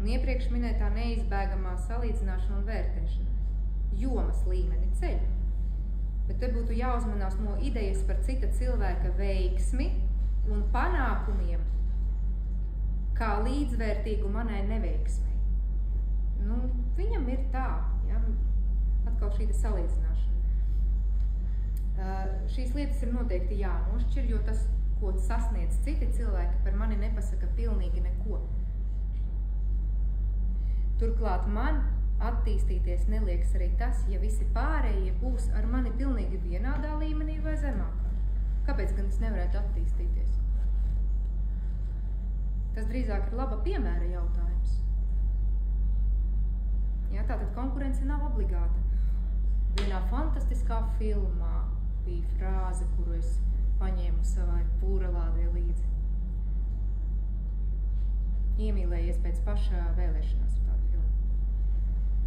un iepriekš minētā neizbēgamā salīdzināšana un vērtēšana. jomas līmeni ceļ. Bet te būtu jāuzmanās no idejas par cita cilvēka veiksmi un panākumiem, kā līdzvērtīgu manai neveiksmei. Nu, viņam ir tā, ja? Atkal šī salīdzināšana. Šīs lietas ir noteikti jānošķir, jo tas, ko sasniedz citi cilvēki, par mani nepasaka pilnīgi neko. Turklāt man attīstīties neliekas arī tas, ja visi pārējie būs ar mani pilnīgi vienādā līmenī vai zemākā. Kāpēc gan es nevarētu attīstīties? Tas drīzāk ir laba piemēra jautājums. Jā, tātad konkurence nav obligāta. Vienā fantastiskā filmā bija frāze, kuru es paņēmu savai pūralādē līdzi. Iemīlējies pēc pašā vēlēšanās par tādu filmu.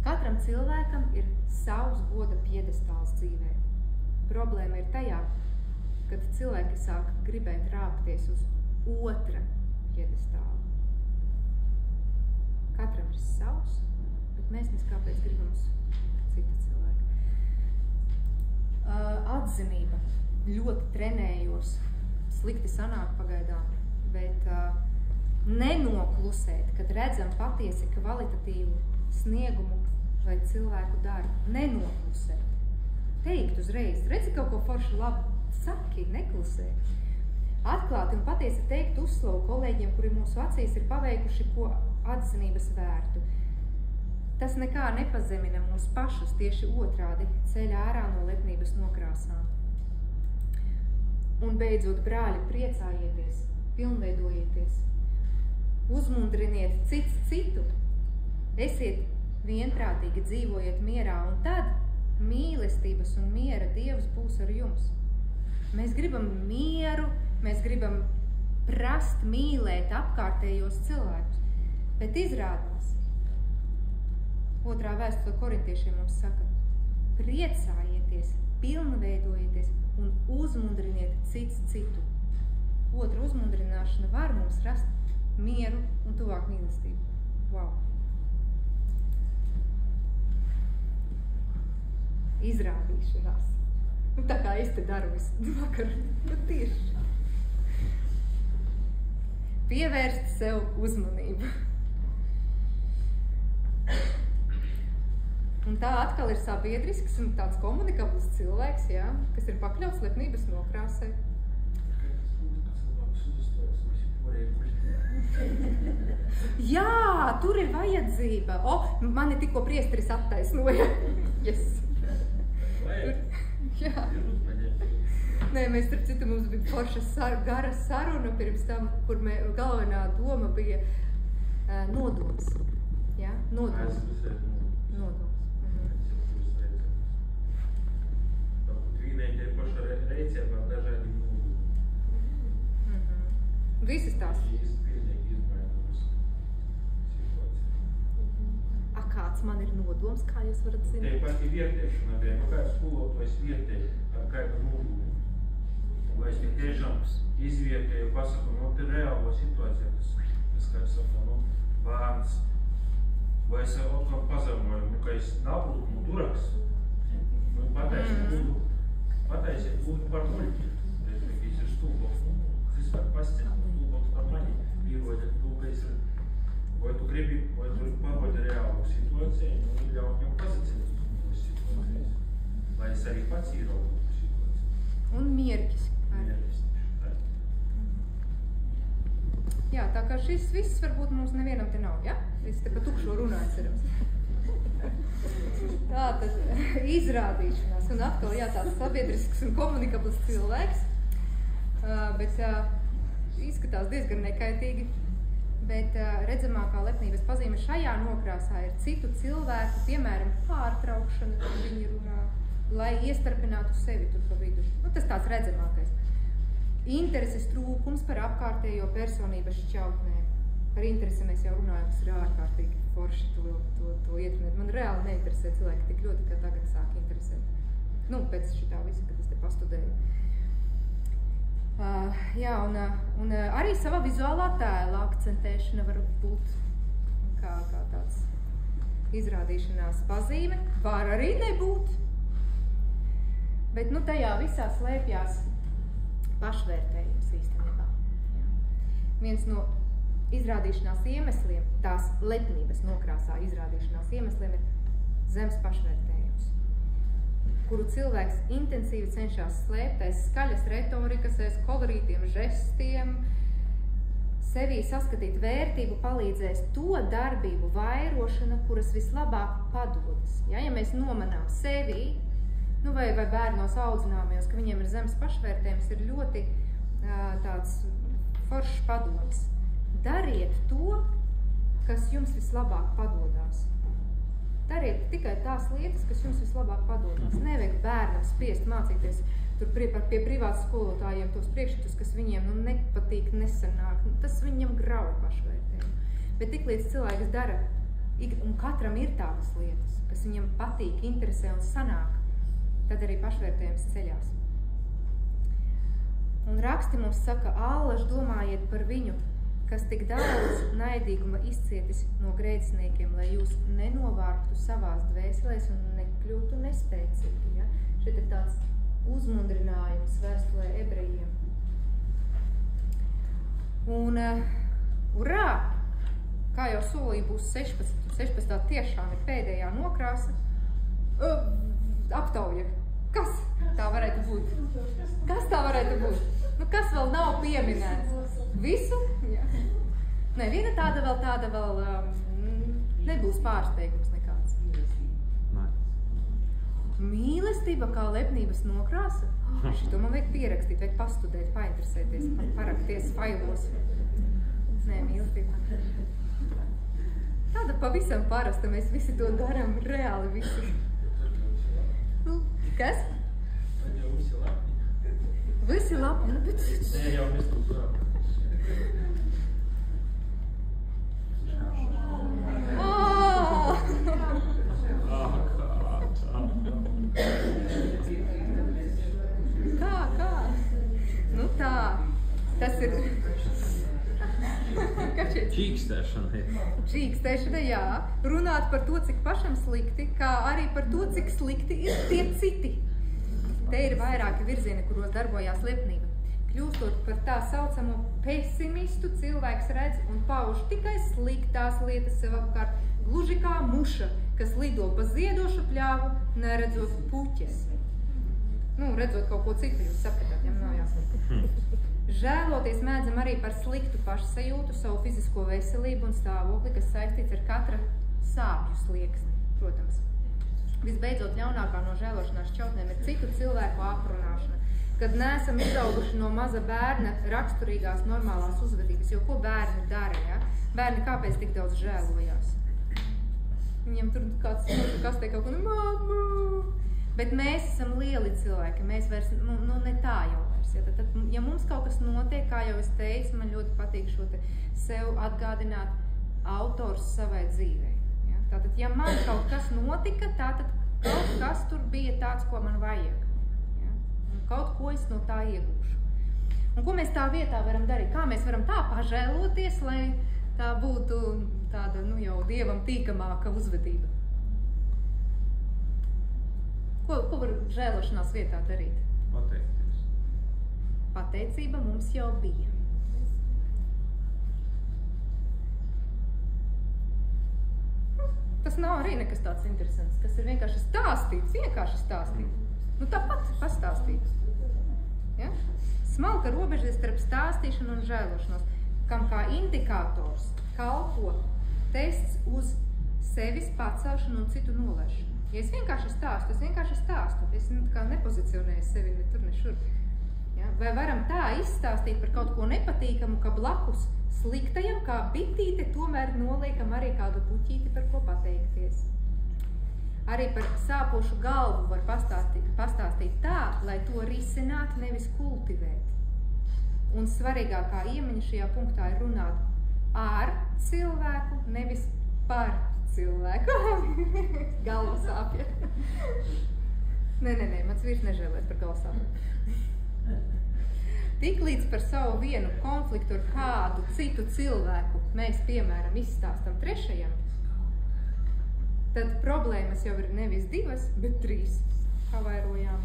Katram cilvēkam ir savs goda piedestāls dzīvē. Problēma ir tajā, kad cilvēki sāk gribēt rāpties uz otra piedestālu. Katram ir savs, bet mēs kāpēc gribam uz cita cilvēka. Atzinība. Ļoti trenējos, slikti sanāk pagaidām, bet nenoklusēt, kad redzam patiesi kvalitatīvu sniegumu vai cilvēku darbu. Nenoklusēt. Teikt uzreiz, redzi kaut ko forši labu, saki, neklusē. Atklāti un patiesi teikt uzslavu kolēģiem, kuri mūsu acīs ir paveikuši ko atzinības vērtu. Tas nekā nepazemina mūs pašus, tieši otrādi ceļ ārā no lepnības nokrāsām. Un beidzot, brāļi, priecājieties, pilnveidojieties, uzmundriniet cits citu, esiet vienprātīgi, dzīvojiet mierā, un tad mīlestības un miera Dievs būs ar jums. Mēs gribam mieru, mēs gribam prast mīlēt apkārtējos cilvēkus, bet izrādās, otrā vēstule korintiešiem mums saka, priecājieties, pilnveidojieties un uzmundriniet cits citu. Otra uzmundrināšana var mums rast mieru un tuvāk mīlestību. Wow! Izrādīšanās. Nu, tā kā es te daru visu vakar. Tieši. Pievērst sev uzmanību. Un tā atkal ir sabiedrisks un tāds komunikabls cilvēks, jā, kas ir pakļauts lepnības nokrāsai. Jā, tur ir vajadzība. Mani tikko priesteris attaisnoja. Yes. Jā. Nē, mēs starp citu, mums bija forša gara saruna pirms tam, kur galvenā doma bija nodoms. Jā, nodoms. Nodoms. Vīnēģi ir paša reizē par dažādiem nodumiem. Visas tās. Pilnīgi izmainās situācija. Kāds man ir nodoms, kā jūs varat zināt? Te pati vietēšana, piemēram, kāds skolotājs vietē ar kādu nodomu. Vai es tik tiešām izvietēju, pasaku, te reālo situācijā, tas kā es saku, bērns. Vai es atkal pazemoju, ka es nabūtu, duraks. Pataisiet būtu par muļķi. Respektīvi, ir stūboks. Tas var pasciet, stūboks par mani. Pierodēt to, ka es ir. Vai tu gribi, vai tu pavodi reālu situāciju, un ļaut jau pazacināt stūboks situācijas. Lai es arī pats ieraugu situāciju. Un mierķis. Mierķis. Jā, tā kā šis viss varbūt mums nevienam te nav, ja? Es te pa tukšo runāju, cerams. Tātad izrādīšanās, un atkal, jā, tāds sabiedrisks un komunikabls cilvēks, bet izskatās diezgan nekaitīgi, bet redzamākā lepnības pazīme šajā nokrāsā ir citu cilvēku, piemēram, pārtraukšana, kad viņi runā, lai iestarpinātu sevi tur pa vidu. Nu, tas tāds redzamākais. Intereses trūkums par apkārtējo personības šķautnēm. Par interesi mēs jau runājam, tas ir ārkārtīgi forši to ietrunēt. Man reāli neinteresē cilvēki tik ļoti, ka tagad sāk interesēt. Nu, pēc šitā visa, kad es te pastudēju. Jā, un arī savā vizuālā tēla akcentēšana var būt kā tāds izrādīšanās pazīme, var arī nebūt. Bet, nu, tajā visā slēpjās pašvērtējums īstenībā. Jā. Viens no izrādīšanās iemesliem, tās lepnības nokrāsā izrādīšanās iemesliem ir zems pašvērtējums, kuru cilvēks intensīvi cenšas slēpt aiz skaļas retorikas, aiz kolorītiem žestiem. Sevī saskatīt vērtību palīdzēs to darbību vairošana, kuras vislabāk padodas. Ja mēs nomanām sevī, nu vai bērnos audzināmies, ka viņiem ir zems pašvērtējums, ir ļoti tāds foršs padoms. Dariet to, kas jums vislabāk padodās. Dariet tikai tās lietas, kas jums vislabāk padodās. Nevajag bērnam spiest mācīties tur pie privātas skolotājiem tos priekšstatus, kas viņiem nepatīk, nesanāk. Tas viņam grauj pašvērtējumu. Bet tiklīdz cilvēks dara, un katram ir tādas lietas, kas viņam patīk, interesē un sanāk, tad arī pašvērtējums ceļās. Un raksti mums saka, allaž domājiet par viņu, kas tik daudz naidīguma izcietis no grēciniekiem, lai jūs nenovārktu savās dvēselēs un nekļūtu nespēcīgi. Ja? Šeit ir tāds uzmundrinājums vēstulē ebrejiem. Un, urā! Kā jau solīja, būs 16. tiešām ir pēdējā nokrāsa. Aptauja. Kas tā varētu būt? Kas tā varētu būt? Nu, kas vēl nav pieminēts? Visu? Jā. Nē, viena tāda vēl nebūs pārsteigums nekāds. Mīlestība kā lepnības nokrāsa? Šito man vajag pierakstīt, vajag pastudēt, painteresēties, parakties failos. Nē, mīlestība. Tāda pavisam parasta, mēs visi to darām, reāli visi. Kas? Tad jau visi lapni. Visi lapni, bet... Nē, jau mēs to darām. Kā? Nu tā, tas ir... Čīkstēšana, jā. Runāt par to, cik pašam slikti, kā arī par to, cik slikti ir tie citi. Te ir vairāki virzieni, kuros darbojās lepnība. Kļūstot par tā saucamo pesimistu, cilvēks redz un pauž tikai sliktās lietas sev apkārt, gluži kā muša, kas lido pa ziedošu pļāvu, neredzot puķes. Nu, redzot kaut ko citu, jūs sapratāt, jām nav jāsaka. Žēloties mēdzam arī par sliktu pašsajūtu, savu fizisko veselību un stāvokli, kas saistīts ar katra sāpju slieksni, protams. Visbeidzot, ļaunākā no žēlošanās šķautnēm ir citu cilvēku aprunāšana, kad neesam izauguši no maza bērna raksturīgās normālās uzvedības, jo ko bērni dara, ja? Bērni kāpēc tik daudz žēlojās? Viņiem tur kāds kastē kaut ko, mamma! Bet mēs esam lieli cilvēki, mēs vairs, nu ne tā jau vairs. Ja? Tad, ja mums kaut kas notiek, kā jau es teicu, man ļoti patīk šo te sev atgādināt autors savai dzīvei. Ja? Tātad, ja man kaut kas notika, tātad kaut kas tur bija tāds, ko man vajag. Ja? Un kaut ko es no tā iegūšu. Un ko mēs tā vietā varam darīt? Kā mēs varam tā pažēloties, lai tā būtu tāda, nu jau Dievam tīkamāka uzvedība? Ko var žēlošanās vietā darīt? Pateikties. Pateicība mums jau bija. Tas nav arī nekas tāds interesants. Tas ir vienkārši stāstīts. Nu tāpat pastāstīt. Ja? Smalka robeža starp stāstīšanu un žēlošanos, kam kā indikators kalpo tests uz sevis pacelšanu un citu nolaišanu. Ja es vienkārši stāstu, es kā nepozicionēju sevi ne tur, ne šur. Ja? Vai varam tā izstāstīt par kaut ko nepatīkamu, ka blakus sliktajam, kā bitīte, tomēr noliekam arī kādu puķīti, par ko pateikties. Arī par sāpošu galvu var pastāstīt tā, lai to risināt, nevis kultivēt. Un svarīgākā iemaņa šajā punktā ir runāt ar cilvēku, nevis par cilvēku. Galva sāpja. Nē, mans vīrs nežēlēs par galva sāpju. Tiklīdz par savu vienu konfliktu ar kādu citu cilvēku mēs, piemēram, izstāstam trešajam, tad problēmas jau ir nevis 2, bet 3, kā vairojām.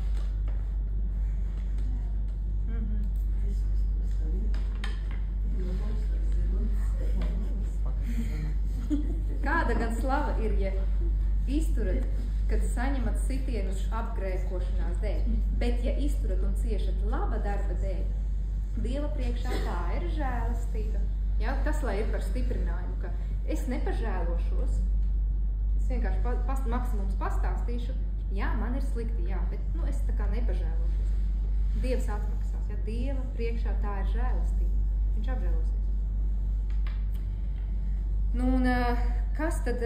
Kāda gan slava ir, ja izturat, kad saņemat sitienus apgrēkošanās dēļ, bet ja izturat un ciešat laba darba dēļ, Dieva priekšā tā ir žēlastība. Ja? Tas, lai ir par stiprinājumu, ka es nepažēlošos, es vienkārši maksimums pastāstīšu, jā, man ir slikti, jā, bet es tā kā nepažēlošos. Dievs atmaksās, ja? Dieva priekšā tā ir žēlastība. Viņš apžēlosies. Un kas tad,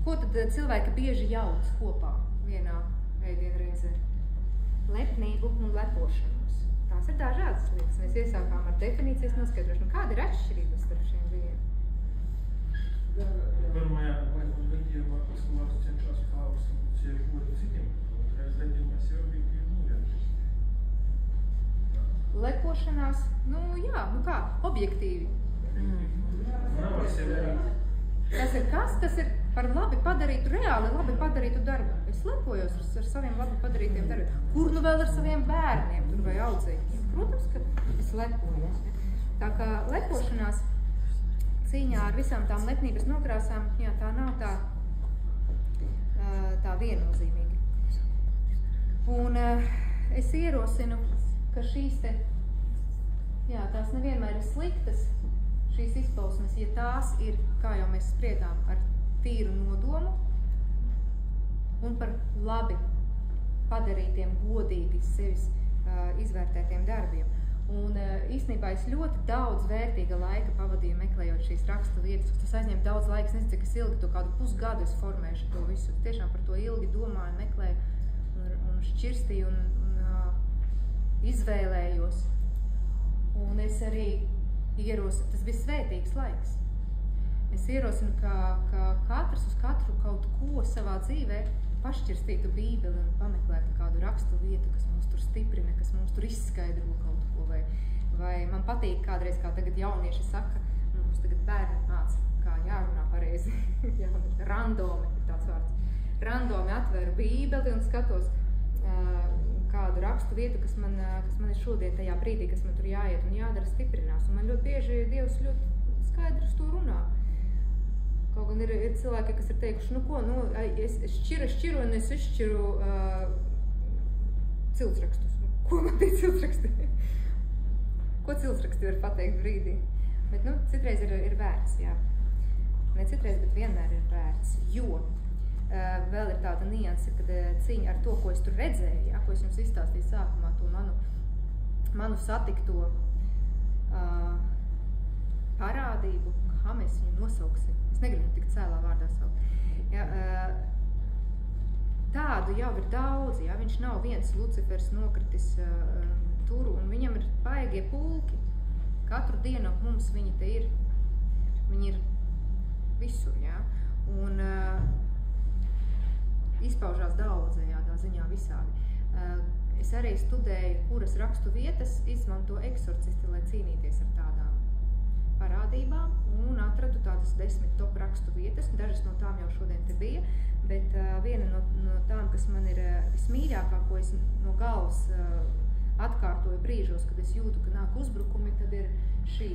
ko tad cilvēki bieži jauc kopā vienā ēdienreizē? Lepnību un lepošanos. Tās ir dažādas lietas. Mēs iesākām ar definīcijas noskaidrošanu. Kāda ir atšķirība starp šiem diviem? Pirmajā gadījumā, kas cilvēks cenšas klausa sevi godu citiem, otrajā gadījumā sevi objektīvi novērtēt. Lepošanās, jā, kā? Objektīvi. Nav sevi. Tas ir kas? Tas ir par labi padarītu, reāli labi padarītu darbu. Es lepojos ar saviem labi padarītiem darbiem. Kur vēl ar saviem bērniem tur vai audzēkļiem? Protams, ka es lepojos. Ja? Tā kā lepošanās cīņā ar visām tām lepnības nokrāsām, jā, tā nav tā viennozīmīgi. Un es ierosinu, ka šīs tās nevienmēr ir sliktas, šīs izpausmes, ja tās ir, kā jau mēs spriedām, ar tīru nodomu un par labi padarītiem, godīgi sevis izvērtētiem darbiem. Un īstenībā es ļoti daudz vērtīga laika pavadīju meklējot šīs rakstu vietas. Tas aizņem daudz laika, es nezinu, cik es ilgi, to kādu pusgadu es formēšu to visu. Tiešām par to ilgi domāju, meklēju un šķirstīju un izvēlējos. Un es arī ierosinu, tas bija svētīgs laiks. Es ierosinu, ka katrs uz katru kaut ko savā dzīvē pašķirstītu Bībeli un pameklētu kādu rakstu vietu, kas mūs tur stiprina, kas mums tur izskaidro kaut ko. Vai man patīk kādreiz, kā tagad jaunieši saka, mums tagad bērni māca, kā jārunā pareizi. Randomi ir tāds vārds. Randomi atveru Bībeli un skatos kādu rakstu vietu, kas man ir šodien tajā brīdī, kas man tur jāiet un jādara, stiprinās. Un man ļoti bieži Dievs ļoti skaidrs to runā. Kaut gan ir cilvēki, kas ir teikuši, es šķiru un es izšķiru ciltsrakstus. Ko man tie ciltsraksti? Ko ciltsraksti var pateikt brīdī? Bet, citreiz ir vērts, jā. Ne citreiz, bet vienmēr ir vērts, jo vēl ir tāda nianse, kad cīņa ar to, ko es tur redzēju, ja, ko es jums izstāstīju sākumā, to manu satikto parādību, kā mēs viņu nosauksim. Es negribu tik cēlā vārdā saukt. Ja, tādu jau ir daudz, ja, viņš nav viens Lucifers nokritis tur, un viņam ir baigie pulki. Katru dienu ap mums viņi te ir. Viņi ir visur, ja. Un izpaužās daudzējādā ziņā visādi. Es arī studēju, kuras rakstu vietas izmanto eksorcisti, lai cīnīties ar tādām parādībām, un atradu tādas 10 top rakstu vietas. Dažas no tām jau šodien te bija, bet viena no tām, kas man ir vismīļākā, ko es no galvas atkārtoju brīžos, kad es jūtu, ka nāk uzbrukumi, tad ir šī.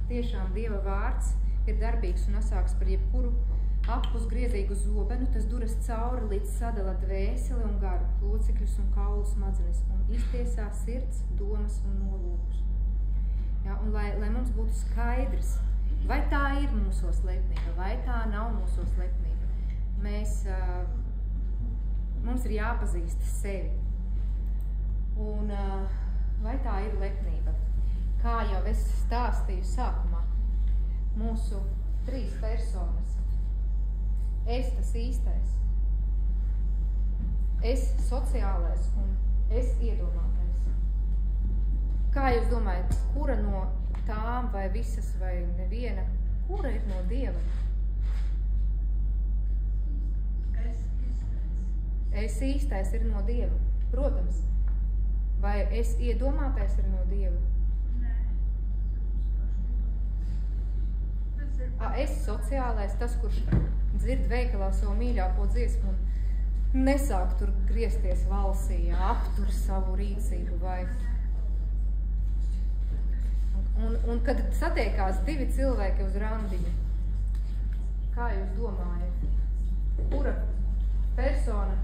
Tiešām Dieva vārds ir darbīgs un asāks par jebkuru apusgriezīgu zobenu, tas duras cauri līdz sadala dvēseli un garu, locekļus un kaulu smadzenes un iztiesā sirds, domas un nolūkus. Ja, un lai mums būtu skaidrs, vai tā ir mūsos lepnība, vai tā nav mūsos lepnība. Mums ir jāpazīst sevi. Un vai tā ir lepnība? Kā jau es stāstīju sākumā, mūsu 3 personas. Es tas īstais. Es sociālais un es iedomātais. Kā jūs domājat, kura no tām vai visas vai neviena, kura ir no Dieva? Es īstais ir no Dieva, protams. Vai es iedomātais ir no Dieva? Nē. Tas Es sociālais, tas, kurš dzird veikalā savu mīļāko dziesmu un nesāk tur griezties valsī, aptur savu rīcību vai... Un kad satiekās divi cilvēki uz randiņu, kā jūs domājat, kura persona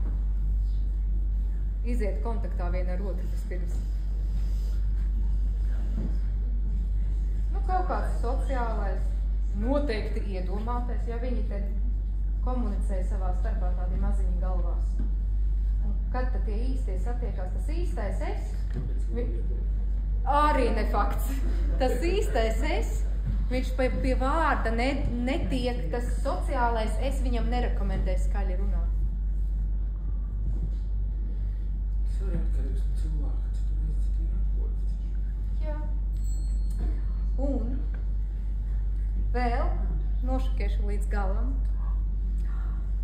iziet kontaktā viena ar otru vispirms? Nu, kaut kāds sociālais, noteikti iedomātais, ja viņi te komunicē savā starpā tādi maziņi galvās. Un kad tad tie īstie satiekās, tas īstais es, arī ne fakts. Tas īstais es, viņš pie vārda netiek, tas sociālais es viņam nerekomendē skaļi runāt. Tas arī atkarīgs no cilvēka, cik tu reiz citīgi atbodi. Jā. Un vēl nošokēšu līdz galam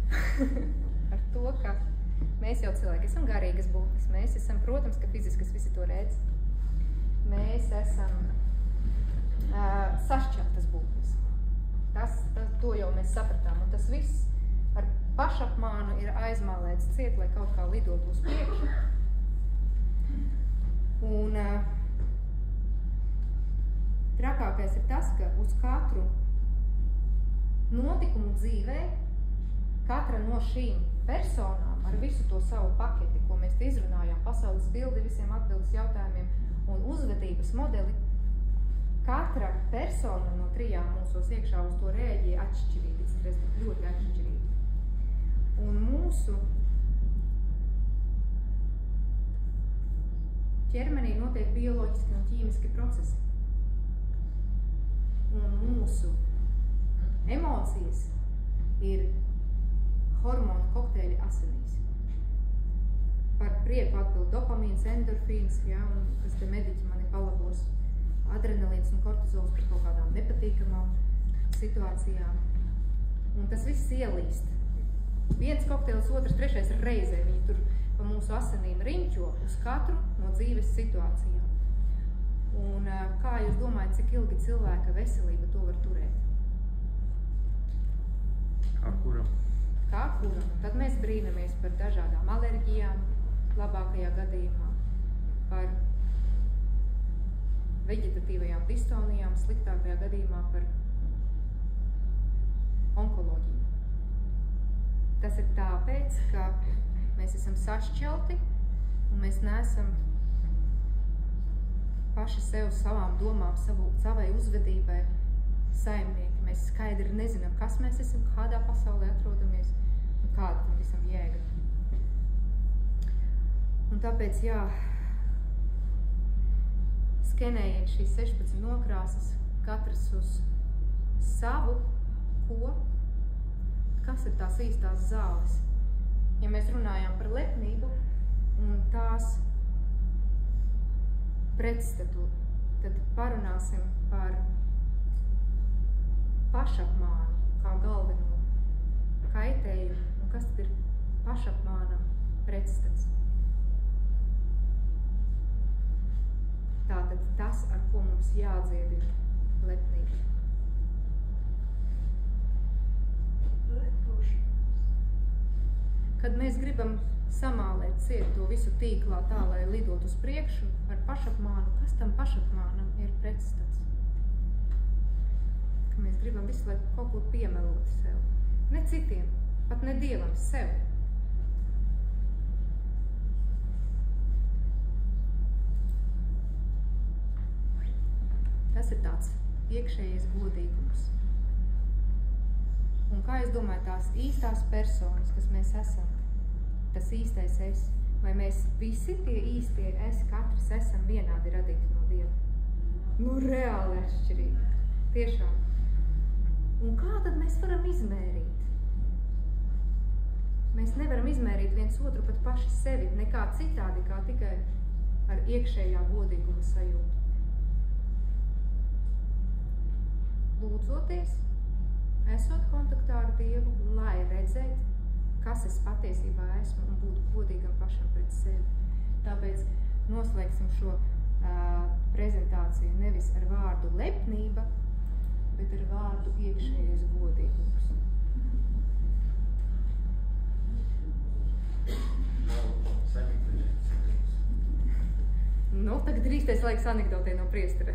ar to, ka mēs jau cilvēki esam garīgas būtnes. Mēs esam, protams, ka fiziskas visi to redz. Mēs esam sašķeltas būtnes. To jau mēs sapratām. Un tas viss ar pašapmānu ir aizmālēts ciet, lai kaut kā lidot uz priekšu. Un trakākais ir tas, ka uz katru notikumu dzīvē, katra no šīm personām ar visu to savu paketi, ko mēs te izrunājām, pasaules bildi, visiem atbildes jautājumiem un uzvedības modeli, katra persona no trijām mūsos iekšā uz to rēģēja atšķirīgi, citreiz ļoti atšķirīgi. Un mūsu ķermenī notiek bioloģiski un ķīmiski procesi. Un mūsu emocijas ir hormonu kokteļi asinīs. Par prieku atbild dopamīns, endorfīns, ja, un kas te mediķi mani palabos, adrenalīns un kortizols par kaut kādām nepatīkamām situācijām. Un tas viss ielīst. Viens kokteils, otrs, trešais reizē. Viņi tur pa mūsu asinīm riņķo uz katru no dzīves situācijām. Un kā jūs domājat, cik ilgi cilvēka veselība to var turēt? Kā kuram? Kā kuram? Tad mēs brīnamies par dažādām alerģijām, labākajā gadījumā, par veģetatīvajām distonijām, sliktākajā gadījumā par onkoloģiju. Tas ir tāpēc, ka mēs esam sašķelti un mēs neesam paši sev savām domām, savai uzvedībai saimnieki. Mēs skaidri nezinām, kas mēs esam, kādā pasaulē atrodamies un kāda tam visam jēga. Un tāpēc, jā, skenējiet šīs 16 nokrāsas, katras uz savu, kas ir tās īstās zāles. Ja mēs runājām par lepnību un tās pretstatu, tad parunāsim par pašapmānu kā galveno kaitējumu. Un kas tad ir pašapmānam pretstats? Tātad tas, ar ko mums jādzied, ir lepnība. Kad mēs gribam samālēt ciet to visu tīklā tā, lai lidot uz priekšu ar pašapmānu, kas tam pašapmānam ir pretstats? Ka mēs gribam visu laiku kaut ko piemelot sev. Ne citiem, pat ne Dievam, sev. Tas ir tāds iekšējais godīgums. Un kā jūs domājat, tās īstās personas, kas mēs esam, tas īstais es, vai mēs visi tie īstie es, katrs esam vienādi radīti no Dieva? Nu, reāli atšķirīgi. Tiešām. Un kā tad mēs varam izmērīt? Mēs nevaram izmērīt viens otru pat paši sevi, nekā citādi, kā tikai ar iekšējā godīguma sajūtu. Lūdzoties, esot kontaktā ar Dievu, lai redzētu, kas es patiesībā esmu un būt godīgam pašam pret sevi. Tāpēc noslēgsim šo prezentāciju nevis ar vārdu lepnība, bet ar vārdu iekšējais godīgums. Nu, tagad ir īstais laiks anekdotē no priestera.